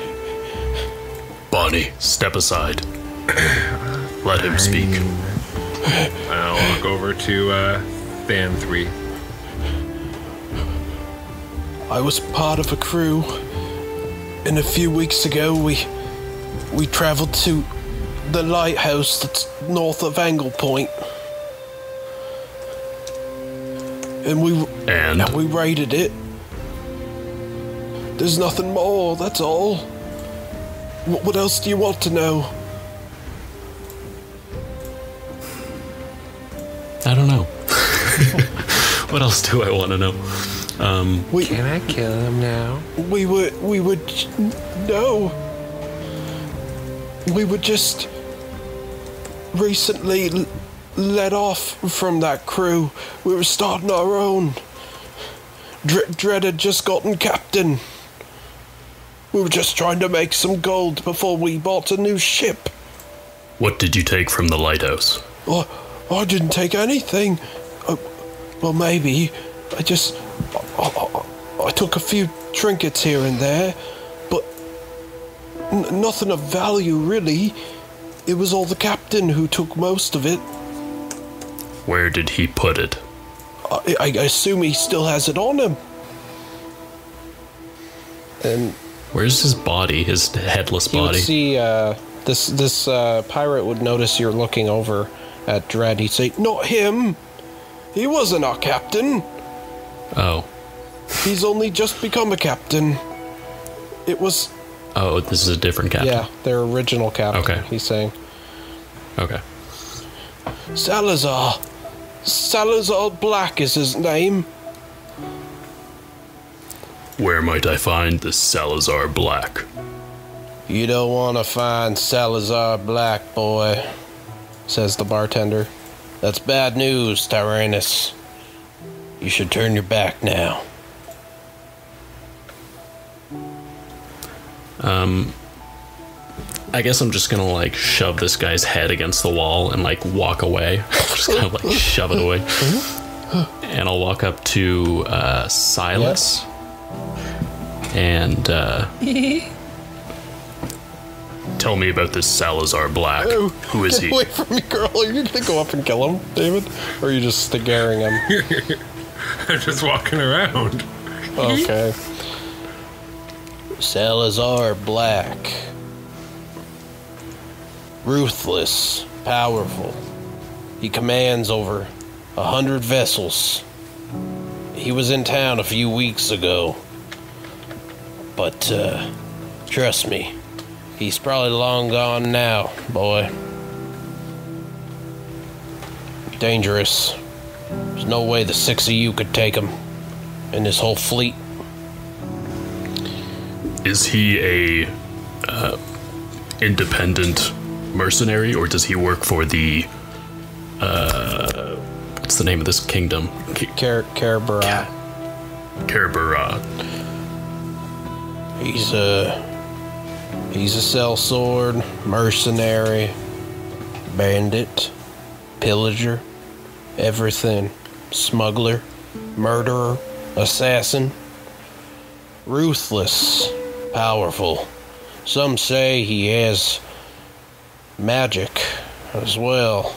Bonnie, step aside. Let him speak. I'll walk over to Than 3. I was part of a crew, and a few weeks ago we traveled to the lighthouse that's north of Angle Point. And we raided it. There's nothing more, that's all. What else do you want to know? I don't know. What else do I want to know? Can I kill him now? We were just recently let off from that crew. We were starting our own. Dredd had just gotten captain. We were just trying to make some gold before we bought a new ship. What did you take from the lighthouse? I didn't take anything. Well, maybe. I took a few trinkets here and there, but nothing of value, really. It was all the captain who took most of it. Where did he put it? I assume he still has it on him. And where's his body? His headless you would body? see this pirate would notice you're looking over at Dredd. He'd say, "Not him. He wasn't our captain. Oh. He's only just become a captain. It was." Oh, this is a different captain. Yeah, their original captain. Okay. He's saying. Okay. Salazar Black is his name. Where might I find this Salazar Black? You don't want to find Salazar Black, boy, says the bartender. That's bad news, Tyrannis. You should turn your back now. I guess I'm just gonna like shove this guy's head against the wall and like walk away. Just kind of like shove it away. And I'll walk up to Silas. And tell me about this Salazar Black. Who is he? Get away from me, girl. Are you gonna go up and kill him, David? Or are you just staring him? I'm just walking around. Okay. Salazar Black. Ruthless, powerful. He commands over 100 vessels. He was in town a few weeks ago. But, trust me, he's probably long gone now, boy. Dangerous. There's no way the 6 of you could take him. And this whole fleet. Is he a independent mercenary, or does he work for the what's the name of this kingdom? Naqarah. Naqarah. He's a sellsword, mercenary, bandit, pillager, everything, smuggler. murderer, assassin. Ruthless, powerful. Some say he has magic as well.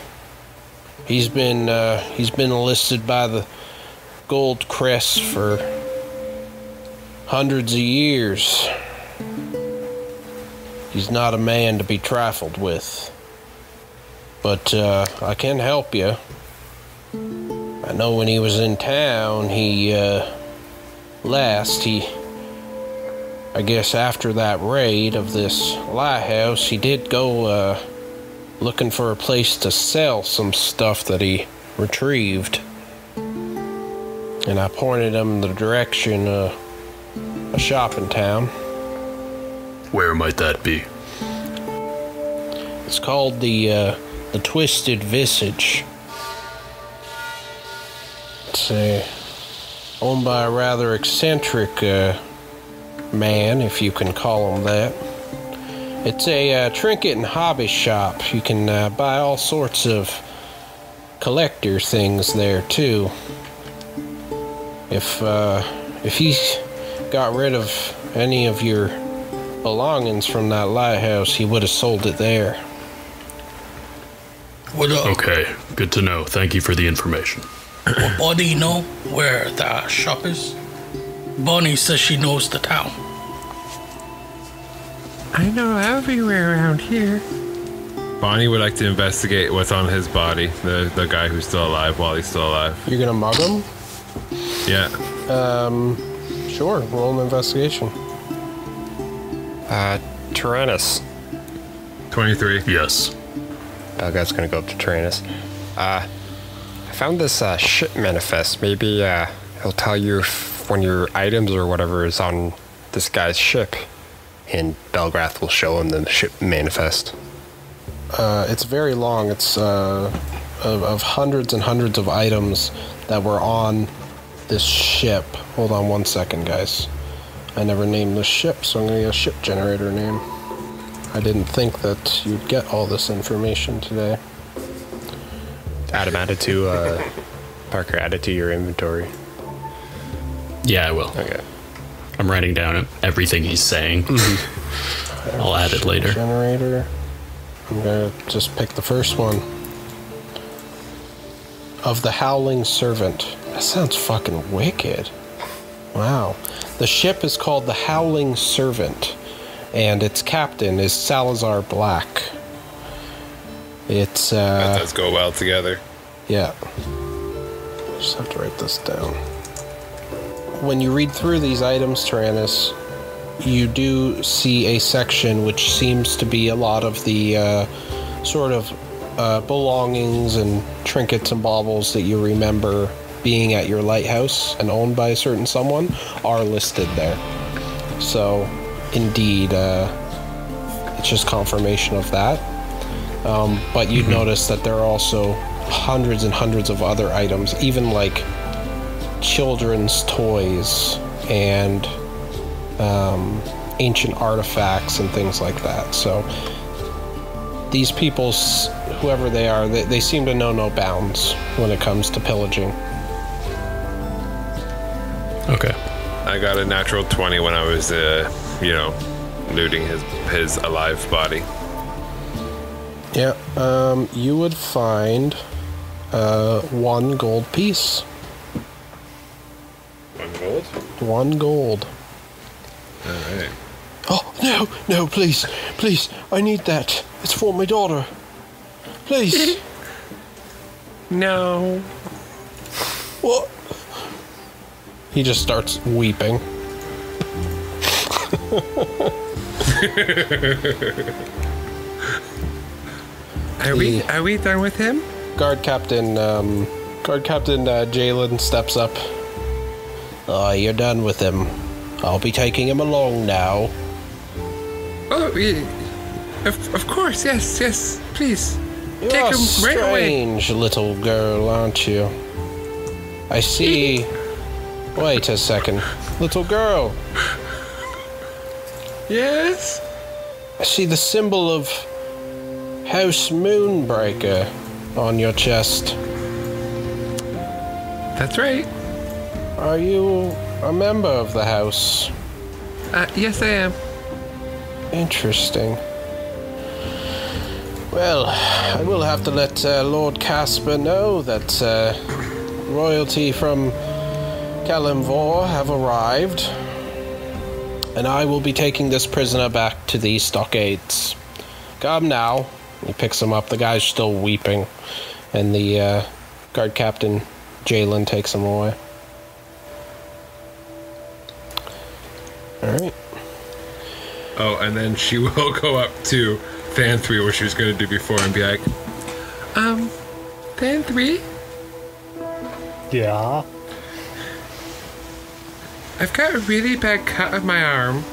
He's been enlisted by the Gold Crest for hundreds of years. He's not a man to be trifled with. But I can help you. I know when he was in town, I guess after that raid of this lighthouse, he did go looking for a place to sell some stuff that he retrieved. And I pointed him the direction of a shop in town. Where might that be? It's called the Twisted Vistage. It's owned by a rather eccentric man, if you can call him that. It's a trinket and hobby shop. You can buy all sorts of collector things there too. If he's got rid of any of your belongings from that lighthouse, he would have sold it there. Okay, good to know. Thank you for the information. Or do you know where the shop is? Bonnie says she knows the town. I know everywhere around here. Bonnie would like to investigate what's on his body, the guy who's still alive while he's still alive. You're gonna mug him? Yeah. Sure. Roll an investigation. Tyrannis. 23. Yes. Belgad's gonna go up to Tyrannis. I found this ship manifest. Maybe he'll tell you if one of your items or whatever is on this guy's ship. And Belgrath will show him the ship manifest. It's very long. It's of hundreds and hundreds of items that were on this ship. Hold on one second, guys. I never named this ship, so I'm going to get a ship generator name. I didn't think that you'd get all this information today. Adam, add it to, Parker, add it to your inventory. Yeah, I will. Okay. I'm writing down everything he's saying. I'll add it later. Generator. I'm going to just pick the first one. Of the Howling Servant. That sounds fucking wicked. Wow. The ship is called the Howling Servant, and its captain is Salazar Black. It's, That does go well together. Yeah. Just have to write this down. When you read through these items, Tyrannis, you do see a section which seems to be a lot of the sort of belongings and trinkets and baubles that you remember being at your lighthouse and owned by a certain someone are listed there. So, indeed, it's just confirmation of that. But you'd notice that there are also hundreds and hundreds of other items, even like children's toys and ancient artifacts and things like that. So these people, whoever they are, they seem to know no bounds when it comes to pillaging. Okay. I got a natural 20 when I was, looting his alive body. Yeah, you would find 1 gold piece. 1 gold? 1 gold. Alright. Oh, no, please, I need that. It's for my daughter. Please. No. What? He just starts weeping. Are we done with him? Guard Captain Jalen steps up. You're done with him. I'll be taking him along now. Oh, of course, yes, please. You're Take a him right away. strange little girl, aren't you? I see. Wait a second. Little girl. Yes? I see the symbol of House Moonbreaker on your chest. That's right. Are you a member of the house? Yes, I am. Interesting. Well, I will have to let Lord Casper know that royalty from Kalimvor have arrived, and I will be taking this prisoner back to the stockades. Come now. He picks him up. The guy's still weeping, and the guard captain, Jalen, takes him away. Alright. Oh, and then she will go up to Fan 3, what she was going to do before, and be like, Fan 3? Yeah. I've got a really bad cut of my arm.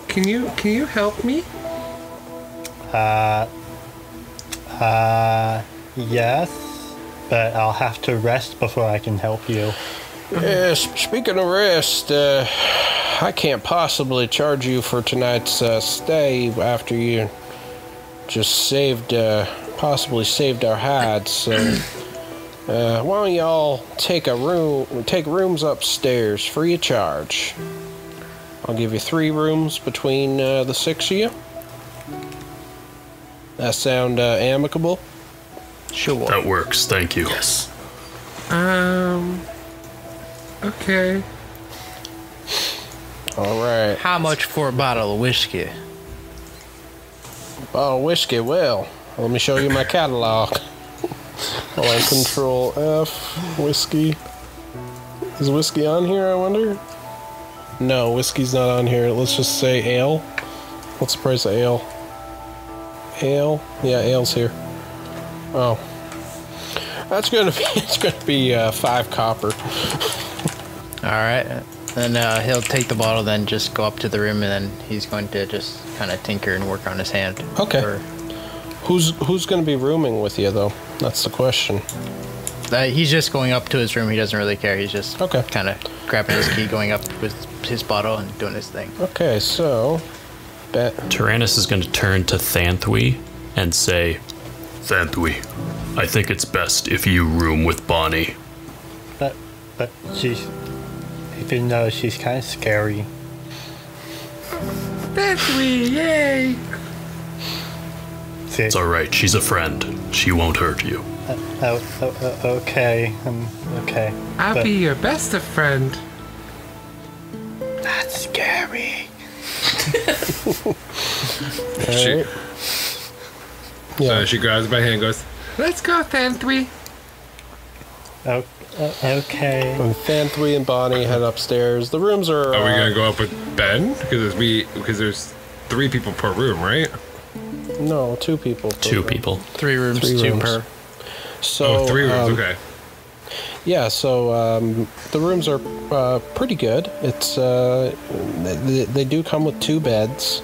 Can you help me? Yes, but I'll have to rest before I can help you. Yes, speaking of rest, I can't possibly charge you for tonight's stay after you just possibly saved our hides. So, why don't y'all take rooms upstairs free of charge? I'll give you 3 rooms between the 6 of you. That sound amicable? Sure. That works, thank you. Yes. Okay. Alright. How much for a bottle of whiskey? Oh, whiskey, well, let me show you my catalog. I'll Control F, whiskey. Is whiskey on here, I wonder? No, whiskey's not on here. Let's just say ale. What's the price of ale? Ale? Yeah, ale's here. Oh. It's gonna be 5 copper. Alright. Then he'll take the bottle, then just go up to the room, and then he's going to just kind of tinker and work on his hand. Okay. Or- Who's gonna be rooming with you, though? That's the question. he's just going up to his room. He doesn't really care. He's just Okay. kind of grabbing his key, going up with his bottle, and doing his thing. Okay, so... Tyrannis is going to turn to Thanthui and say, Thanthui, I think it's best if you room with Bonnie. But she's... Even though she's kind of scary. Fan 3, yay! See, It's alright, she's a friend. She won't hurt you. okay. Okay. I'll But- be your best of friend. That's scary. she, Yeah. she grabs my hand and goes, Let's go, Fan 3. Okay. When Thanthui and Bonnie head upstairs, the rooms are... are we going to go up with Ben? Because there's 3 people per room, right? No, 2 people. per 2 room. people. 3 rooms, 3 2 rooms. per. So, 3 rooms, okay. Yeah, so the rooms are pretty good. It's they do come with 2 beds,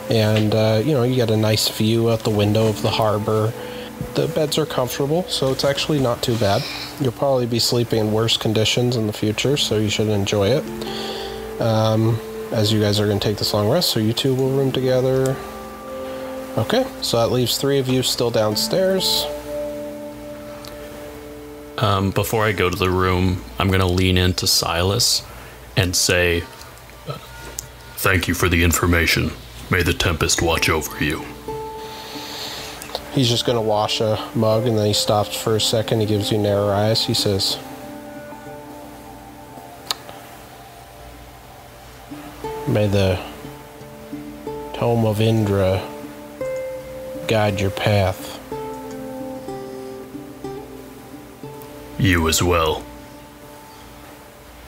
and you get a nice view out the window of the harbor. The beds are comfortable, so it's actually not too bad. You'll probably be sleeping in worse conditions in the future, so you should enjoy it. As you guys are going to take this long rest, so you 2 will room together. Okay, so that leaves 3 of you still downstairs. Before I go to the room, I'm going to lean into Silas and say, thank you for the information. May the Tempest watch over you. He's just going to wash a mug, and then he stops for a second. He gives you narrow eyes. He says, may the Tome of Indra guide your path. You as well.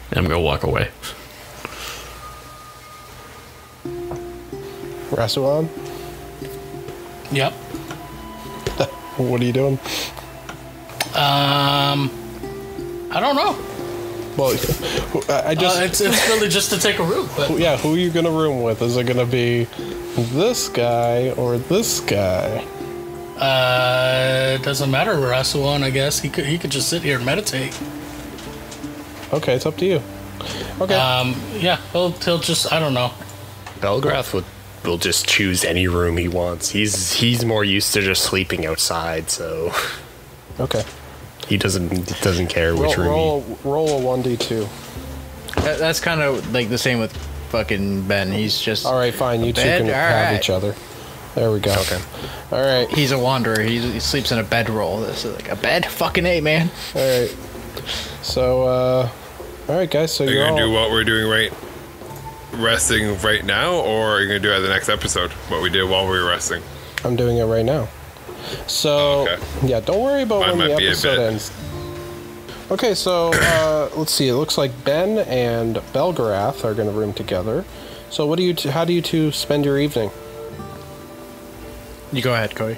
And I'm going to walk away. Rasuan, Yep. what are you doing? I don't know. Well, I just... It's really just to take a room, but yeah, who are you going to room with? Is it going to be this guy or this guy? it doesn't matter. Rasuan, I guess he could just sit here and meditate. Okay, it's up to you. Okay. Yeah, he'll just, I don't know. Belgrath will just choose any room he wants. He's more used to just sleeping outside, so Okay. He doesn't care which room. Roll a 1d2. That's kind of like the same with fucking Ben. He's just All right, fine. You two can have each other. There we go. Okay. All right. He's a wanderer. He sleeps in a bedroll. This is like a bed. Fucking A, man. All right. So, all right, guys. So Are you you're gonna all do what we're doing resting right now, or are you gonna do it at the next episode? What we did while we were resting? I'm doing it right now. So, Okay. yeah, don't worry about Mine when the might be a episode bit. ends. Okay, so let's see. It looks like Ben and Belgarath are going to room together. So, what do you? How do you two spend your evening? You go ahead, Cody.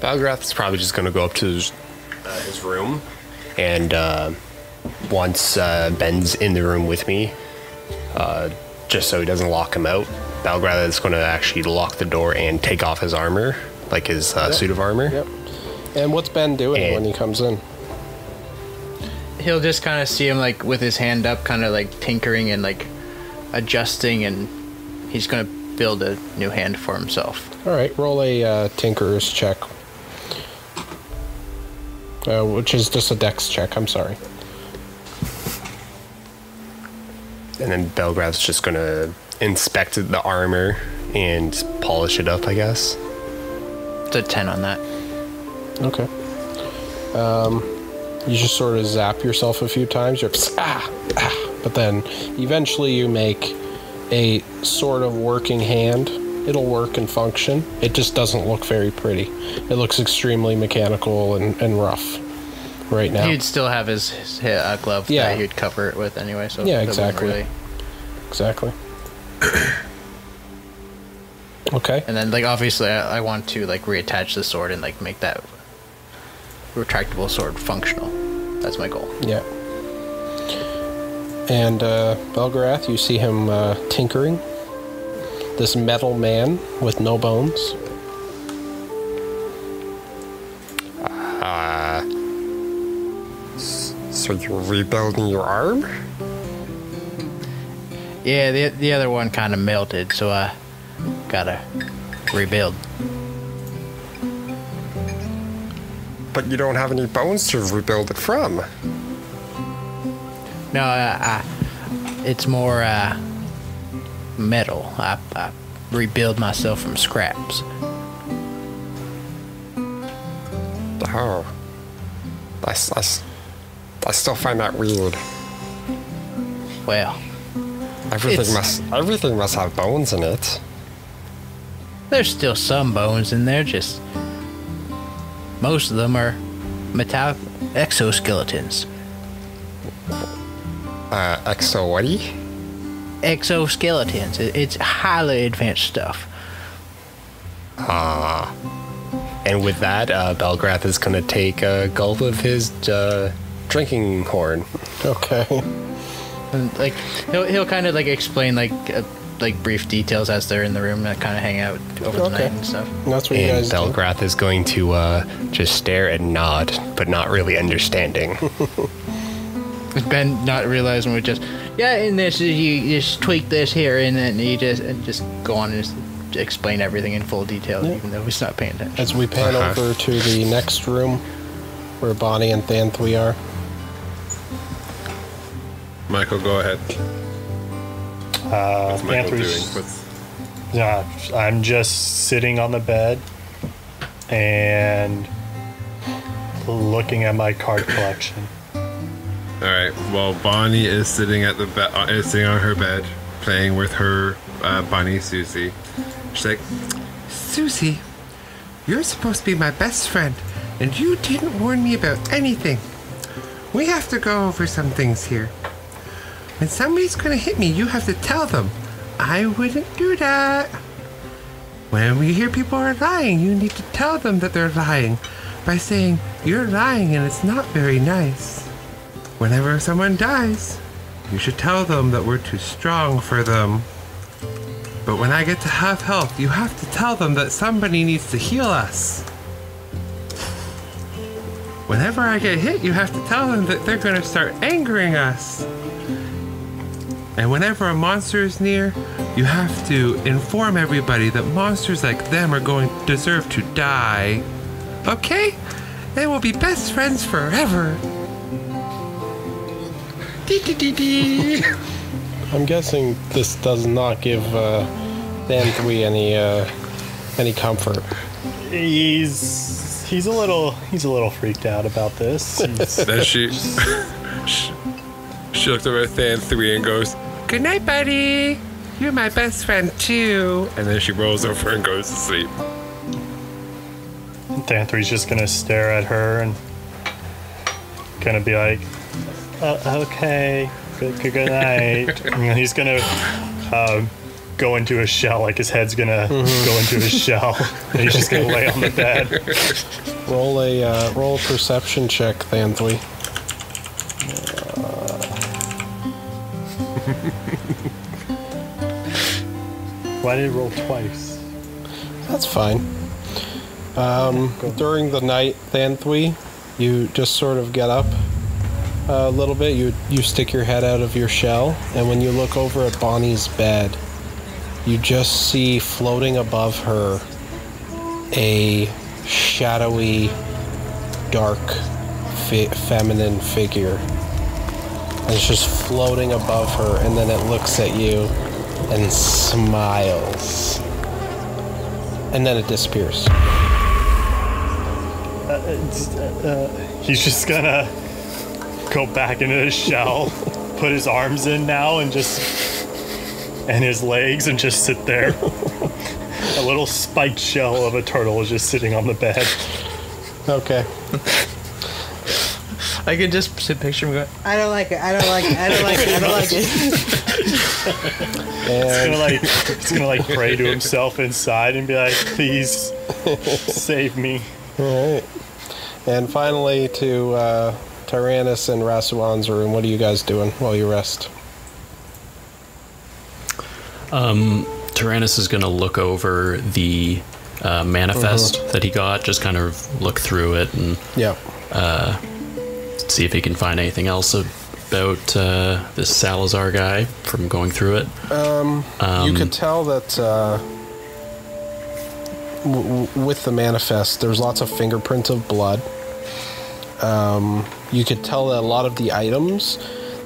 Belgrath's probably just going to go up to his room, and once Ben's in the room with me, just so he doesn't lock him out, Belgrath is going to actually lock the door and take off his armor, like his suit of armor. Yep. And what's Ben doing when he comes in? He'll just kind of see him like with his hand up, kind of like tinkering and like adjusting, and he's going to build a new hand for himself. All right, roll a Tinkerer's check, which is just a dex check. I'm sorry. And then Belgrath's just going to inspect the armor and polish it up, I guess. It's a 10 on that. Okay. You just sort of zap yourself a few times. You're but then eventually you make a sort of working hand. It'll work and function. It just doesn't look very pretty. It looks extremely mechanical and rough right now. He'd still have his glove that he'd cover it with anyway. So yeah, it wouldn't exactly. really- Exactly. Okay. And then, like, obviously, I want to like reattach the sword and like make that retractable sword functional. That's my goal. Yeah. And Belgarath, you see him tinkering. This metal man with no bones. So you're rebuilding your arm? Yeah, the other one kind of melted, so I gotta rebuild. But you don't have any bones to rebuild it from. No, it's more metal. I rebuild myself from scraps. Oh. I still find that weird. Well, Everything must have bones in it. there's still some bones in there, just most of them are metallic exoskeletons. Exo whatty? Exoskeletons. It's highly advanced stuff. And with that, Belgrath is going to take a gulp of his drinking horn. Okay. And, like he'll kind of like explain like brief details as they're in the room, that kind of hang out over the night and stuff. And that's what you And guys do. Belgrath is going to just stare and nod, but not really understanding. Ben not realizing we just and this is you just tweak this here and then you just go on and just explain everything in full detail, even though he's not paying attention. As we pan over to the next room where Bonnie and Thanthui are. Michael, go ahead. What's Michael doing? I'm just sitting on the bed and looking at my card collection. All right. Well, Bonnie is sitting at the sitting on her bed, playing with her bunny Susie. She's like, Susie, you're supposed to be my best friend, and you didn't warn me about anything. We have to go over some things here. When somebody's gonna hit me, you have to tell them. I wouldn't do that. When we hear people are lying, you need to tell them that they're lying by saying, you're lying and it's not very nice. Whenever someone dies, you should tell them that we're too strong for them. But when I get to half health, you have to tell them that somebody needs to heal us. Whenever I get hit, you have to tell them that they're gonna start angering us. And whenever a monster is near, you have to inform everybody that monsters like them are going to deserve to die. Okay? Then we'll be best friends forever. Dee. I'm guessing this does not give Than3 any comfort. He's a little freaked out about this. Then she looked over at Than3 and goes, Good night, buddy. You're my best friend, too. and then she rolls over and goes to sleep. Than3's just gonna stare at her and gonna be like, okay, good night. And then he's gonna go into a shell, like his head's gonna go into a shell, and he's just gonna lay on the bed. Roll a perception check, Than3. Why did he roll twice? That's fine. During the night, Than3, you just sort of get up a little bit. You stick your head out of your shell, and when you look over at Bonnie's bed, you just see floating above her a shadowy, dark, feminine figure. And it's just floating above her, and then it looks at you and smiles. And then it disappears. He's just gonna go back into his shell, put his arms in now, and his legs, and just sit there. A little spiked shell of a turtle is just sitting on the bed. Okay. I could just picture him going, I don't like it, I don't like it, I don't like it, I don't like it. He's gonna pray to himself inside and be like, please save me. All right. And finally to Tyrannis and Rasuan's room. What are you guys doing while you rest? Tyrannis is going to look over the manifest that he got, just kind of look through it and see if he can find anything else about this Salazar guy from going through it. You could tell that with the manifest, there's lots of fingerprints of blood. You could tell that a lot of the items,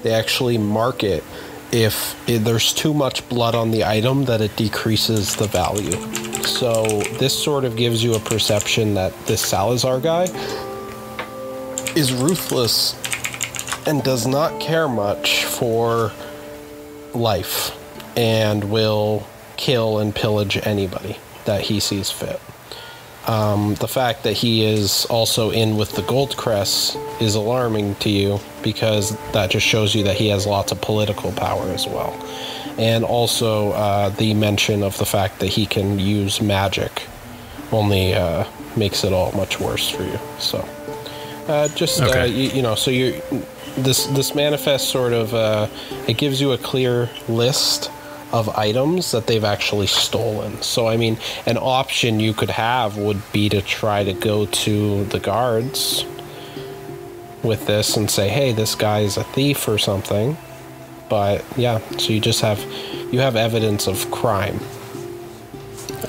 they actually mark it if there's too much blood on the item, that it decreases the value. So this sort of gives you a perception that this Salazar guy is ruthless and does not care much for life and will kill and pillage anybody that he sees fit. The fact that he is also in with the Gold Crest is alarming to you, because that just shows you that he has lots of political power as well. And also the mention of the fact that he can use magic only makes it all much worse for you. So so you this manifest sort of it gives you a clear list of items that they've actually stolen. So I mean, an option you could have would be to try to go to the guards with this and say, hey, this guy's a thief or something. But yeah, so you have evidence of crime.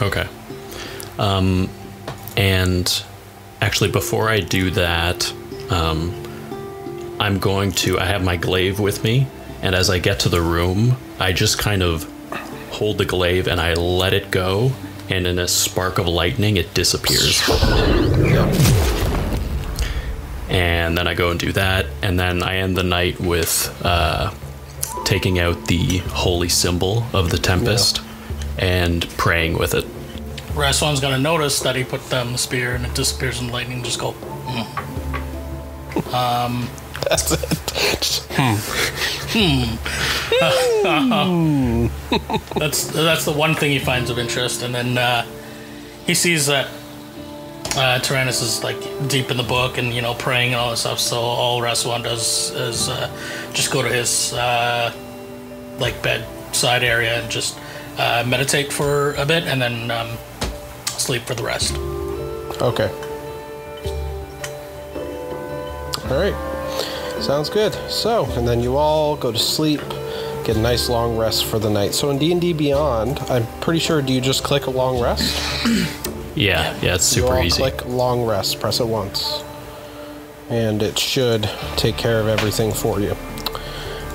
Okay. And actually, before I do that, I have my glaive with me, and as I get to the room, I just kind of hold the glaive and I let it go, and in a spark of lightning, it disappears. And then I go and do that, and then I end the night with taking out the holy symbol of the Tempest and praying with it. Raswan's gonna notice that he put down the spear and it disappears in the lightning. Just go, That's it. That's the one thing he finds of interest, and then he sees that Tyrannis is like deep in the book and praying and all this stuff. So all Raswan does is just go to his bedside area and just meditate for a bit, and then sleep for the rest. Okay. All right. Sounds good. So, and then you all go to sleep, get a nice long rest for the night. So in D&D Beyond, I'm pretty sure, do you just click a long rest? Yeah, it's super easy. Click long rest, press it once. and it should take care of everything for you.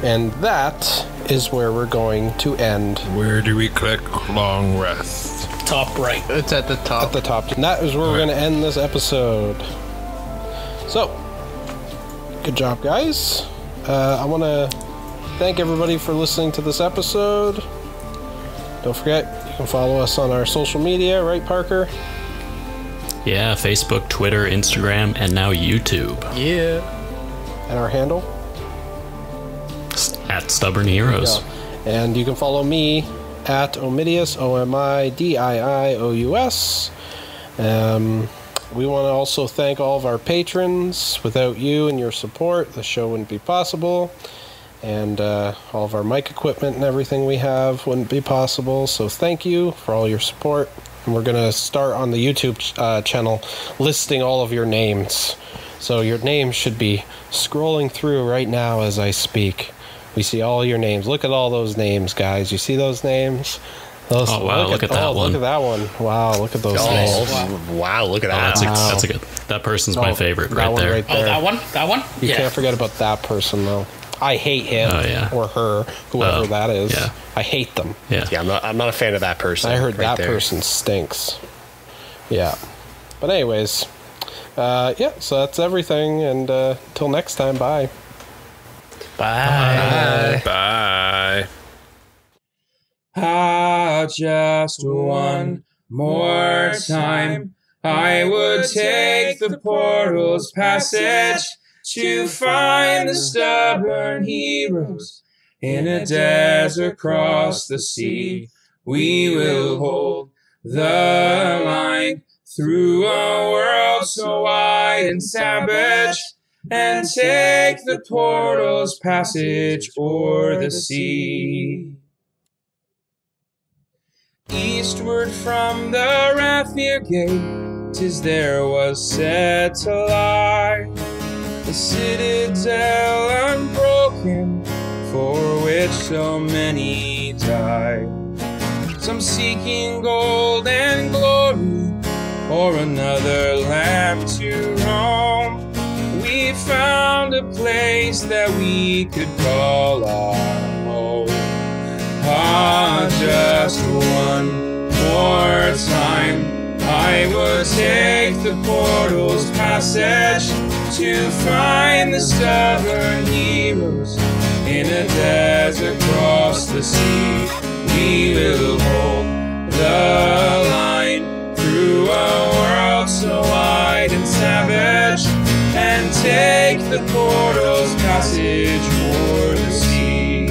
And that is where we're going to end. Where do we click long rest? Top right. It's at the top. At the top. And that is where we're going to end this episode. So, good job, guys. I want to thank everybody for listening to this episode. Don't forget, you can follow us on our social media, right, Parker? Yeah, Facebook, Twitter, Instagram, and now YouTube. Yeah. And our handle? At Stubborn Heroes. And you can follow me at Omidius, OMIDIIOUS. We want to also thank all of our patrons. Without you and your support, the show wouldn't be possible. And all of our mic equipment and everything we have wouldn't be possible. So thank you for all your support. And we're going to start on the YouTube channel listing all of your names. So your name should be scrolling through right now as I speak. We see all your names. Look at all those names, guys. You see those names? Those, oh, wow, look at that one. Look at that one. Wow, look at those names. Wow, look at that. That's a good. That person's my favorite right there. Right there. Oh, that one? That one? You can't forget about that person, though. I hate him or her, whoever that is. Yeah. I hate them. Yeah, I'm not a fan of that person. I heard that person stinks. Yeah. But anyways, so that's everything. And till next time, bye. Bye. Bye. Just one more time, I would take the portal's passage to find the stubborn heroes in a desert across the sea. We will hold the line through a world so wide and savage, and take the portal's passage o'er the sea. Eastward from the Rathir gate, 'tis there was set to lie the citadel unbroken, for which so many died. Some seeking gold and glory, or another land to roam. We found a place that we could call our home. Just one more time, I would take the portal's passage to find the stubborn heroes in a desert across the sea. We will hold the line through a world so wide and savage, and take the portal's passage o'er the sea.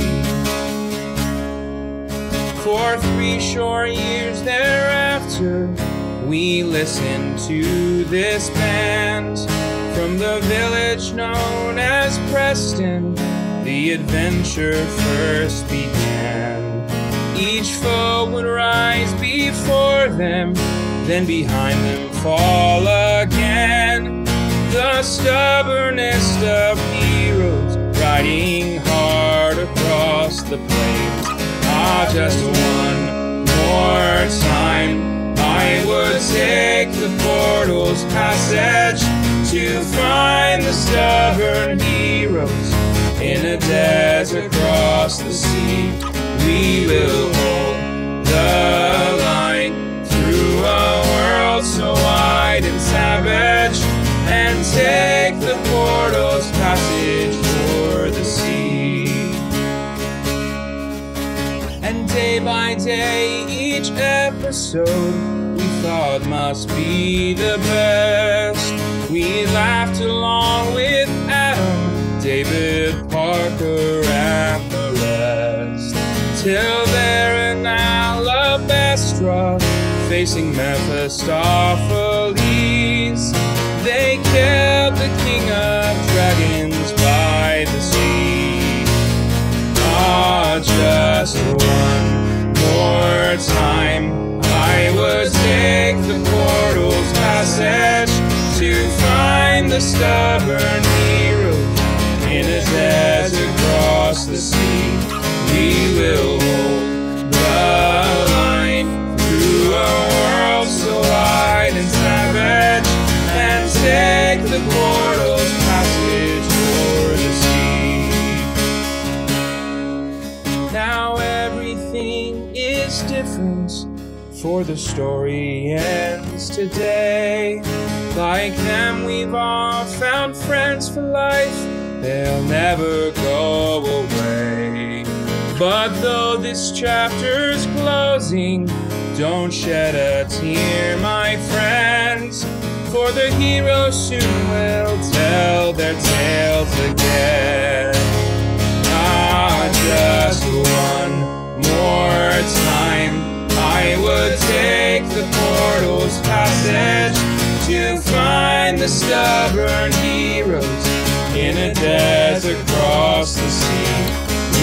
For 3 short years thereafter, we listened to this band. From the village known as Preston, the adventure first began. Each foe would rise before them, then behind them fall again. The stubbornest of heroes, riding hard across the plains. Just one more time, I would take the portal's passage to find the stubborn heroes in a desert across the sea. We will hold the line through a world so wide and savage, and take the portal's passage o'er the sea. And day by day, each episode we thought must be the best. We laughed along with Adam, David, Parker, and the rest, till there in Alabastra, facing Mephistopheles, they killed the king of dragons by the sea. Just one more time, I would take the portal's passage to find the stubborn heroes in a desert across the sea. We will hold the line through a world so wide and savage, and take the portal's passage for the story ends today. Like them, we've all found friends for life. They'll never go away. But though this chapter's closing, don't shed a tear, my friends, for the heroes soon will tell their tales again. Just one more time, I would take the portal's passage to find the stubborn heroes in a desert across the sea.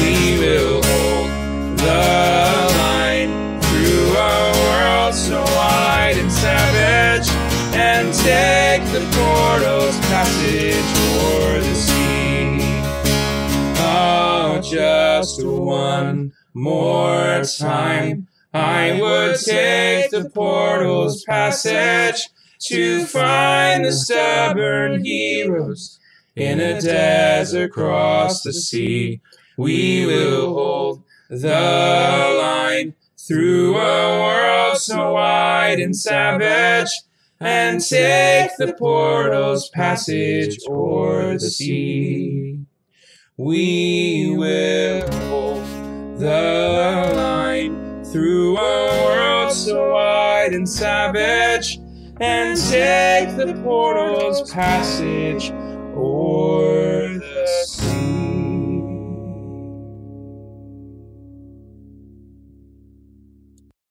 We will hold the line through a world so wide and savage, and take the portal's passage o'er the sea. Oh, just one more time, I would take the portal's passage to find the stubborn heroes in a desert across the sea. We will hold the line through a world so wide and savage, and take the portal's passage o'er the sea. We will hold the line through a world so wide and savage, and take the portal's passage o'er the sea.